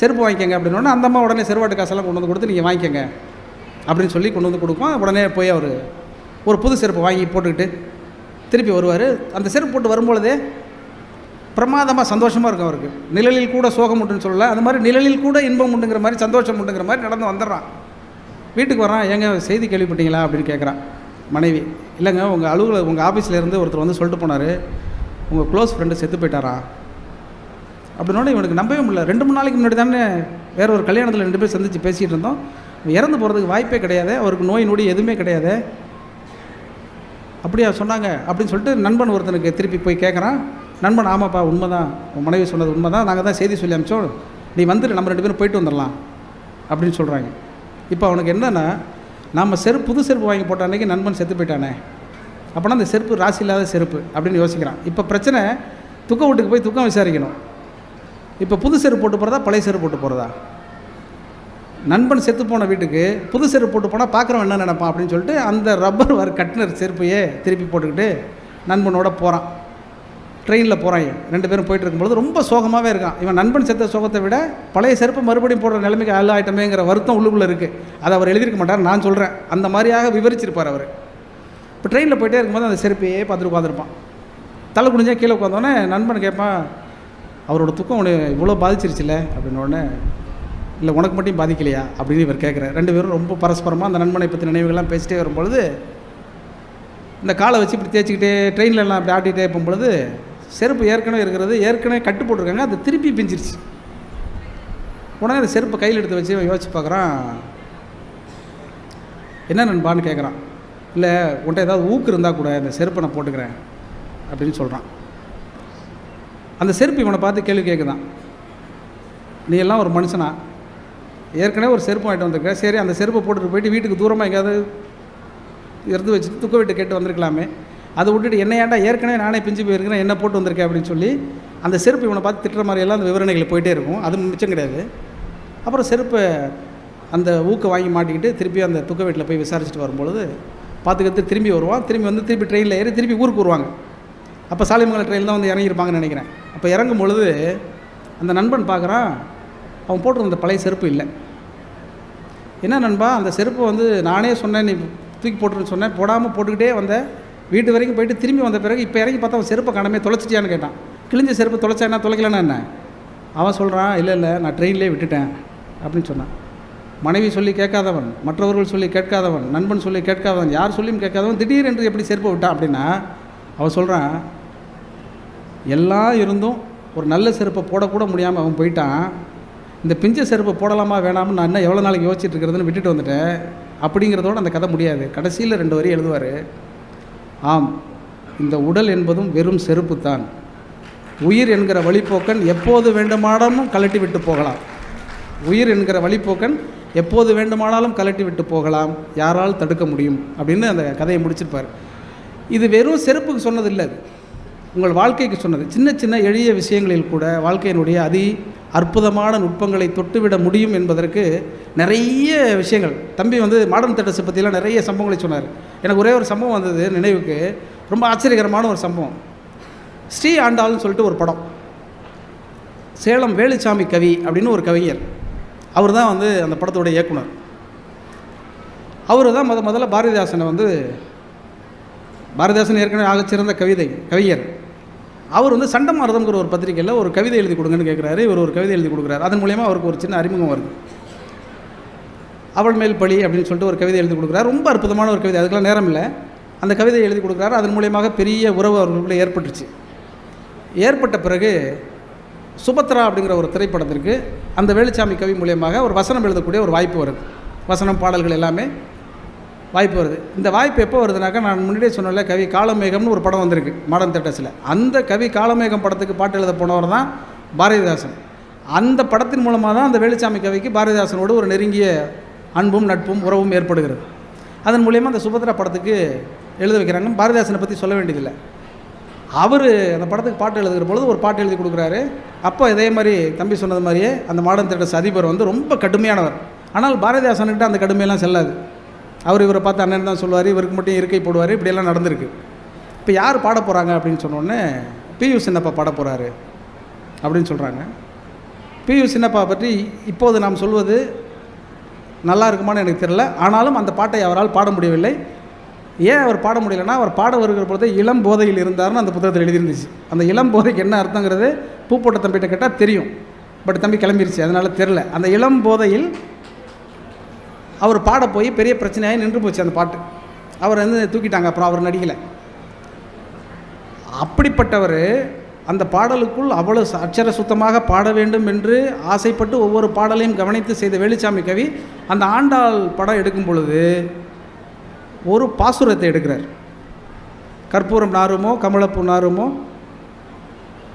செருப்பு வாங்கிக்கங்க அப்படின்னோடனே அந்த அம்மா உடனே செருவாட்டு காசெல்லாம் கொண்டு வந்து கொடுத்து நீங்கள் வாங்கிக்கங்க அப்படின்னு சொல்லி கொண்டு வந்து கொடுப்பான். உடனே போய் அவர் ஒரு புது செருப்பு வாங்கி போட்டுக்கிட்டு திருப்பி வருவார். அந்த செருப்பு போட்டு வரும்பொழுதே பிரமாதமாக சந்தோஷமாக இருக்கும் அவருக்கு. நிழலில் கூட சோகம் உண்டுன்னு சொல்லலை, அது மாதிரி நிழலில் கூட இன்பம் உண்டுங்கிற மாதிரி சந்தோஷம் உண்டுங்கிற மாதிரி நடந்து வந்துடுறான். வீட்டுக்கு வரான். ஏங்க செய்தி கேள்விப்பட்டீங்களா அப்படின்னு கேட்குறான் மனைவி. இல்லைங்க, உங்கள் ஆஃபீஸில் இருந்து ஒருத்தர் வந்து சொல்லிட்டு போனார், உங்கள் க்ளோஸ் ஃப்ரெண்டு செத்து போயிட்டாரா அப்படின்னோட இவனுக்கு நம்பவே முடியல. 2-3 நாளைக்கு முன்னாடி தானே வேறு ஒரு கல்யாணத்தில் 2 பேர் சந்தித்து பேசிகிட்டு இருந்தோம், இறந்து போகிறதுக்கு வாய்ப்பே கிடையாது, அவருக்கு நோய் நொடி எதுவுமே கிடையாது, அப்படியா சொன்னாங்க அப்படின்னு சொல்லிட்டு நண்பன் ஒருத்தனுக்கு திருப்பி போய் கேட்குறான். நண்பன், ஆமாப்பா உண்மை தான், உன் மனைவி சொன்னது உண்மை தான், நாங்கள் தான் செய்தி சொல்லி அனுப்பிச்சோம், நீ வந்துட்டு நம்ம 2 பேரும் போயிட்டு வந்துடலாம் அப்படின்னு சொல்கிறாங்க. இப்போ அவனுக்கு என்னென்னா, நம்ம புது செருப்பு வாங்கி போட்ட அன்றைக்கி நண்பன் செத்து போயிட்டானே, அப்போனா அந்த செருப்பு ராசி இல்லாத செருப்பு அப்படின்னு யோசிக்கிறான். இப்போ பிரச்சனை, துக்க வீட்டுக்கு போய் துக்கம் விசாரிக்கணும். இப்போ புது செருப்பு போட்டு போகிறதா பழைய செருப்பு போட்டு போகிறதா? நண்பன் செத்து போன வீட்டுக்கு புது செருப்பு போட்டு போனால் பார்க்குறவன் என்ன நினைப்பான் அப்படின்னு சொல்லிட்டு அந்த ரப்பர் கட்டினர் செருப்பையே திருப்பி போட்டுக்கிட்டு நண்பனோட போகிறான். ட்ரெயினில் போகிறாங்க. 2 பேரும் போயிட்டு இருக்கும்பொழுது ரொம்ப சோகமாகவே இருக்கான். இவன் நண்பன் செத்த சோகத்தை விட பழைய செருப்பு மறுபடியும் போடுற நிலைமைக்கு ஆயிட்டமேங்கிற வருத்தம் உள்ளுக்குள்ளே இருக்குது. அதை அவர் எழுதியிருக்க மாட்டார், நான் சொல்கிறேன், அந்த மாதிரியாக விவரிச்சிருப்பார் அவர். இப்போ ட்ரெயினில் போயிட்டே இருக்கும்போது அந்த செருப்பையே பார்த்துட்டு உட்காந்துருப்பான். தலை குடிஞ்சா கீழே உட்காந்தோடனே நண்பன் கேட்பான், அவரோட துக்கம் உனக்கு இவ்வளோ பாதிச்சிருச்சுல அப்படின்னோடனே, இல்லை உனக்கு மட்டும் பாதிக்கலையா அப்படின்னு இவர் கேட்குறாரு. 2 பேரும் ரொம்ப பரஸ்பரமாக அந்த நண்பனை பற்றி நினைவுகள்லாம் பேசிட்டே வரும்பொழுது இந்த காலை வச்சு இப்படி தேய்ச்சிக்கிட்டே ட்ரெயின்லலாம் அப்படி ஆட்டிகிட்டே போகும்பொழுது செருப்பு ஏற்கனவே கட்டு போட்டிருக்காங்க, அது திருப்பி பிஞ்சிருச்சு. உடனே அந்த செருப்பை கையில் எடுத்து வச்சு யோசிச்சு பார்க்குறான். என்ன நண்பான்னு கேட்குறான். இல்லை உன்ட்ட ஏதாவது ஊக்கு இருந்தால் கூட அந்த செருப்பை நான் போட்டுக்கிறேன் அப்படின்னு சொல்கிறான். அந்த செருப்பு இவனை பார்த்து கேள்வி கேட்குதான். நீ எல்லாம் ஒரு மனுஷனா? ஏற்கனவே ஒரு செருப்பு வாங்கிட்டு வந்திருக்க, சரி அந்த செருப்பை போட்டுட்டு போயிட்டு வீட்டுக்கு தூரமாக எங்கேயாவது இருந்து வச்சுட்டு துக்க வீட்டு கேட்டு வந்திருக்கலாமே, அதை விட்டுட்டு என்ன ஏன்டா ஏற்கனவே நானே பிஞ்சு போயிருக்கிறேன் என்ன போட்டு வந்திருக்கேன் அப்படின்னு சொல்லி அந்த செருப்பு இவனை பார்த்து திட்டுற மாதிரியெல்லாம் அந்த விவரணைகள் போயிட்டே இருக்கும். அது மிச்சம் கிடையாது. அப்புறம் செருப்பை அந்த ஊக்க வாங்கி மாட்டிக்கிட்டு திருப்பி அந்த துக்க வீட்டில் போய் விசாரிச்சுட்டு வரும்பொழுது பார்த்துக்கிட்டு திரும்பி வருவான். திருப்பி ட்ரெயினில் ஏறி திருப்பி ஊருக்கு வருவாங்க. அப்போ சாலைமங்கலம் ட்ரெயின் தான் வந்து இறங்கியிருப்பாங்கன்னு நினைக்கிறேன். அப்போ இறங்கும் பொழுது அந்த நண்பன் பார்க்குறான், அவன் போட்டிருந்த பழைய செருப்பு இல்லை. என்ன நண்பா, அந்த செருப்பை வந்து நானே சொன்னேன், நீ தூக்கி போட்டுருன்னு சொன்னேன், போடாமல் போட்டுக்கிட்டே வந்தேன், வீட்டு வரைக்கும் போயிட்டு திரும்பி வந்த பிறகு இப்போ இறங்கி பார்த்தா அவன் செருப்பை காணாமே, தொலைச்சிட்டியான்னு கேட்டான். கிழிஞ்ச செருப்பு தொலைச்சா என்ன, தொலைக்கலன்னா என்ன? அவன் சொல்கிறான், இல்லை நான் ட்ரெயின்லேயே விட்டுட்டேன் அப்படின்னு சொன்னான். மனைவி சொல்லி கேட்காதவன், மற்றவர்கள் சொல்லி கேட்காதவன், நண்பன் சொல்லி கேட்காதவன், யார் சொல்லியும் கேட்காதவன் திடீரென்று எப்படி செருப்பை விட்டான் அப்படின்னா அவன் சொல்கிறான், எல்லாம் இருந்தும் ஒரு நல்ல செருப்பை போடக்கூட முடியாமல் அவன் போயிட்டான். இந்த பிஞ்ச செருப்பை போடலாமா வேணாம்னு நான் என்ன எவ்வளோ நாளைக்கு யோசிச்சுட்டு இருக்கிறதுன்னு விட்டுட்டு வந்துட்டேன் அப்படிங்கிறதோடு அந்த கதை முடியாது. கடைசியில் 2 வரி எழுதுவார். ஆம், இந்த உடல் என்பதும் வெறும் செருப்பு தான். உயிர் என்கிற வழிப்போக்கன் எப்போது வேண்டுமானாலும் கலட்டி விட்டு போகலாம். உயிர் என்கிற வழிப்போக்கன் எப்போது வேண்டுமானாலும் கலட்டி விட்டு போகலாம், யாரால் தடுக்க முடியும் அப்படின்னு அந்த கதையை முடிச்சிருப்பார். இது வெறும் செருப்புக்கு சொன்னதில்லை, உங்கள் வாழ்க்கைக்கு சொன்னது. சின்ன சின்ன எளிய விஷயங்களில் கூட வாழ்க்கையினுடைய அற்புதமான நுட்பங்களை தொட்டுவிட முடியும் என்பதற்கு நிறைய விஷயங்கள். தம்பி வந்து மாடர்ன் தேட்டர்ஸை பற்றிலாம் நிறைய சம்பவங்களை சொன்னார். எனக்கு ஒரே ஒரு சம்பவம் வந்தது நினைவுக்கு, ரொம்ப ஆச்சரியகரமான ஒரு சம்பவம். ஸ்ரீ ஆண்டாள்னு சொல்லிட்டு ஒரு படம், சேலம் வேலுச்சாமி கவி அப்படின்னு ஒரு கவிஞர், அவர் தான் வந்து அந்த படத்தோட இயக்குனர். அவர் தான் முதல்ல பாரதிதாசனை வந்து, பாரதிதாசன் ஏற்கனவே ஆகச்சிறந்த கவிஞர், அவர் வந்து சண்டமாரதம்ங்கிற ஒரு பத்திரிகையில் ஒரு கவிதை எழுதி கொடுங்கன்னு கேட்குறாரு. இவர் ஒரு கவிதை எழுதி கொடுக்குறாரு. அதன் மூலயமா அவருக்கு ஒரு சின்ன அறிமுகம் வருது. அவள் மேல் பழி அப்படின்னு சொல்லிட்டு ஒரு கவிதை எழுதி கொடுக்குறாரு. ரொம்ப அற்புதமான ஒரு கவிதை, அதுக்கெல்லாம் நேரம் இல்லை. அந்த கவிதை எழுதி கொடுக்குறாரு. அதன் மூலியமாக பெரிய உறவு அவர்களுக்குள்ளே ஏற்பட்டுச்சு. ஏற்பட்ட பிறகு சுபத்ரா அப்படிங்கிற ஒரு திரைப்படத்திற்கு அந்த வேலுச்சாமி கவி மூலியமாக ஒரு வசனம் எழுதக்கூடிய ஒரு வாய்ப்பு வருது. வசனம் பாடல்கள் எல்லாமே வாய்ப்பு வருது. இந்த வாய்ப்பு எப்போ வருதுனாக்கா, நான் முன்னாடியே சொன்னல, கவி காலமேகம்னு ஒரு படம் வந்திருக்கு மாடர்ன் தேட்டர்ஸில். அந்த கவி காலமேகம் படத்துக்கு பாட்டு எழுத போனவர் தான் பாரதிதாசன். அந்த படத்தின் மூலமாக தான் அந்த வேலுச்சாமி கவிக்கு பாரதிதாசனோடு ஒரு நெருங்கிய அன்பும் நட்பும் உறவும் ஏற்படுகிறது. அதன் மூலயமா அந்த சுபத்ரா படத்துக்கு எழுத வைக்கிறாங்க. பாரதிதாசனை பற்றி சொல்ல வேண்டியதில்லை. அவர் அந்த படத்துக்கு பாட்டு எழுதுகிற பொழுது ஒரு பாட்டு எழுதி கொடுக்குறாரு. அப்போ இதே மாதிரி தம்பி சொன்னது மாதிரியே அந்த மாடர்ன் தேட்டர்ஸ் அதிபர் வந்து ரொம்ப கடுமையானவர். ஆனால் பாரதிதாசன்கிட்ட அந்த கடுமையெல்லாம் செல்லாது. அவர் இவரை பார்த்து அண்ணன் தான் சொல்லுவார், இவருக்கு மட்டும் இருக்கை போடுவார். இப்படியெல்லாம் நடந்திருக்கு. இப்போ யார் பாட போகிறாங்க அப்படின்னு சொன்னோடனே பியு சின்னப்பா பாட போகிறாரு அப்படின்னு சொல்கிறாங்க. பியு சின்னப்பா பற்றி இப்போது நாம் சொல்வது நல்லா இருக்குமான்னு எனக்கு தெரியல. ஆனாலும் அந்த பாட்டை அவரால் பாட முடியவில்லை. ஏன் அவர் பாட முடியலைன்னா, அவர் பாட வருகிற பொழுது இளம் போதையில் இருந்தார்னு அந்த புத்தகத்தில் எழுதியிருந்துச்சு. அந்த இளம் போதைக்கு என்ன அர்த்தங்கிறது பூப்போட்ட தம்பிகிட்ட கேட்டால் தெரியும். பட் தம்பி கிளம்பிருச்சு, அதனால் தெரில. அந்த இளம் போதையில் அவர் பாட போய் பெரிய பிரச்சனையாகி நின்று போச்சு அந்த பாட்டு. அவர் வந்து தூக்கிட்டாங்க. அப்புறம் அவர் நடிக்கலை. அப்படிப்பட்டவர் அந்த பாடலுக்குள் அவ்வளோ அட்சர சுத்தமாக பாட வேண்டும் என்று ஆசைப்பட்டு ஒவ்வொரு பாடலையும் கவனித்து செய்த வேலுச்சாமி கவி அந்த ஆண்டாள் படம் எடுக்கும் பொழுது ஒரு பாசுரத்தை எடுக்கிறார். கற்பூரம் நாருமோ கமலப்பூ நாருமோ,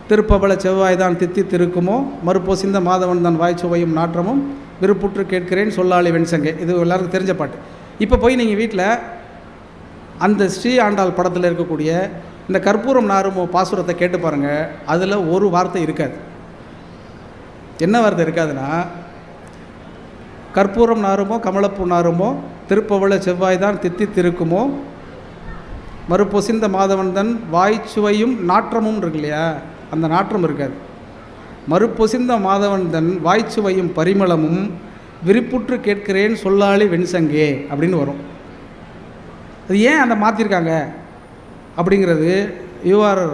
திருப்பவள செவ்வாய்தான் தித்தி திருக்குமோ, மறுப்போசிந்த மாதவன் தான் வாய்ச்சுவையும் நாற்றமும், விருப்புற்று கேட்கிறேன் சொல்லாளி வெண்சங்கே. இது எல்லாருக்கும் தெரிஞ்ச பாட்டு. இப்போ போய் நீங்கள் வீட்டில் அந்த ஸ்ரீ ஆண்டாள் படத்தில் இருக்கக்கூடிய இந்த கற்பூரம் நாருமோ பாசுரத்தை கேட்டு பாருங்கள். அதில் ஒரு வார்த்தை இருக்காது. என்ன வார்த்தை இருக்காதுன்னா, கற்பூரம் நாருமோ கமலப்பூ நாருமோ, திருப்பவள செவ்வாய் தான் தித்தி திருக்குமோ, மறுப்பொசிந்த மாதவன் தன் வாய்ச்சுவையும் நாற்றமும் இருக்கு இல்லையா, அந்த நாற்றம் இருக்காது. மறுப்பொசிந்த மாதவன் தன் வாய்ச்சுவையும் பரிமளமும், விருப்புற்று கேட்கிறேன் சொல்லாளி வெண்சங்கே அப்படின்னு வரும். அது ஏன் அந்த மாற்றிருக்காங்க அப்படிங்கிறது யூஆர்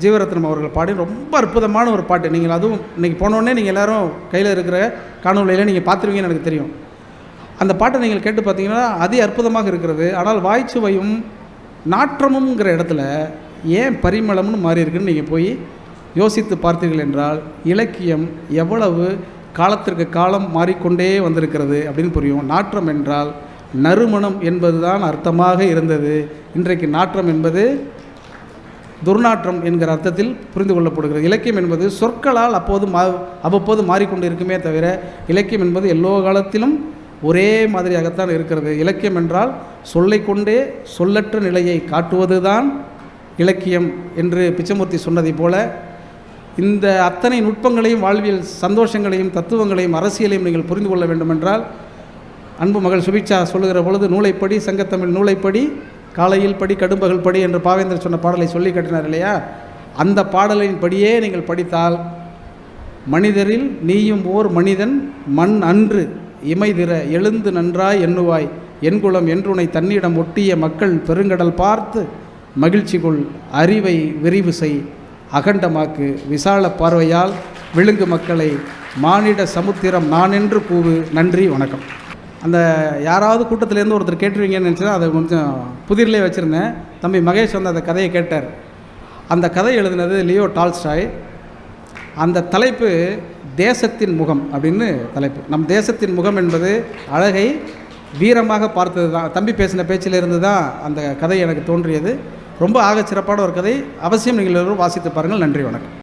ஜீவரத்னம் அவர்கள் பாடி ரொம்ப அற்புதமான ஒரு பாட்டு. நீங்கள் அதுவும் இன்றைக்கி போனோடனே நீங்கள் எல்லோரும் கையில் இருக்கிற காணொலியில் நீங்கள் பார்த்துருவீங்கன்னு எனக்கு தெரியும். அந்த பாட்டை நீங்கள் கேட்டு பார்த்தீங்கன்னா அதி அற்புதமாக இருக்கிறது. ஆனால் வாய்ச்சுவையும் நாற்றமுங்கிற இடத்துல ஏன் பரிமளம்னு மாறி இருக்குன்னு நீங்கள் போய் யோசித்து பார்த்தீர்கள் என்றால் இலக்கியம் எவ்வளவு காலத்திற்கு காலம் மாறிக்கொண்டே வந்திருக்கிறது அப்படின்னு புரியும். நாற்றம் என்றால் நறுமணம் என்பது தான் அர்த்தமாக இருந்தது. இன்றைக்கு நாற்றம் என்பது துர்நாற்றம் என்கிற அர்த்தத்தில் புரிந்து கொள்ளப்படுகிறது. இலக்கியம் என்பது சொற்களால் அவ்வப்போது மாறிக்கொண்டு இருக்குமே தவிர இலக்கியம் என்பது எல்லோ காலத்திலும் ஒரே மாதிரியாகத்தான் இருக்கிறது. இலக்கியம் என்றால் சொல்லைக்கொண்டே சொல்லற்ற நிலையை காட்டுவது தான் இலக்கியம் என்று பிச்சமூர்த்தி சொன்னதை போல இந்த அத்தனை நுட்பங்களையும் வாழ்வியல் சந்தோஷங்களையும் தத்துவங்களையும் அரசியலையும் நீங்கள் புரிந்து கொள்ள வேண்டுமென்றால் அன்பு மகள் சுபிக்ஷா சொல்லுகிற பொழுது நூலைப்படி சங்கத்தமிழ் நூலைப்படி காலையில் படி கடும்பகல் படி என்று பாவேந்தர் சொன்ன பாடலை சொல்லி கட்டினார் இல்லையா? அந்த பாடலின் படியே நீங்கள் படித்தால் மனிதரில் நீயும் ஓர் மனிதன் மண் அன்று இமைதிர எழுந்து நன்றாய் எண்ணுவாய் என்குலம் என்றுனை தன்னிடம் ஒட்டிய மக்கள் பெருங்கடல் பார்த்து மகிழ்ச்சிக்குள் அறிவை விரிவு செய் அகண்டமாக்கு விசால பார்வையால் விழுங்கு மக்களை மானிட சமுத்திரம் நான் என்று கூவு. நன்றி, வணக்கம். அந்த யாராவது கூட்டத்திலேருந்து ஒருத்தர் கேட்டுருவீங்கன்னு நினச்சா அதை கொஞ்சம் புதிரிலே வச்சுருந்தேன். தம்பி மகேஷ் வந்து அந்த கதையை கேட்டார். அந்த கதை எழுதினது லியோ டால்ஸ்டாய். அந்த தலைப்பு தேசத்தின் முகம் அப்படின்னு தலைப்பு. நம் தேசத்தின் முகம் என்பது அழகை வீரமாக பார்த்தது தான். தம்பி பேசின பேச்சிலிருந்து தான் அந்த கதை எனக்கு தோன்றியது. ரொம்ப ஆக சிறப்பான ஒரு கதை. அவசியம் நீங்கள் எல்லோரும் வாசித்து பாருங்கள். நன்றி, வணக்கம்.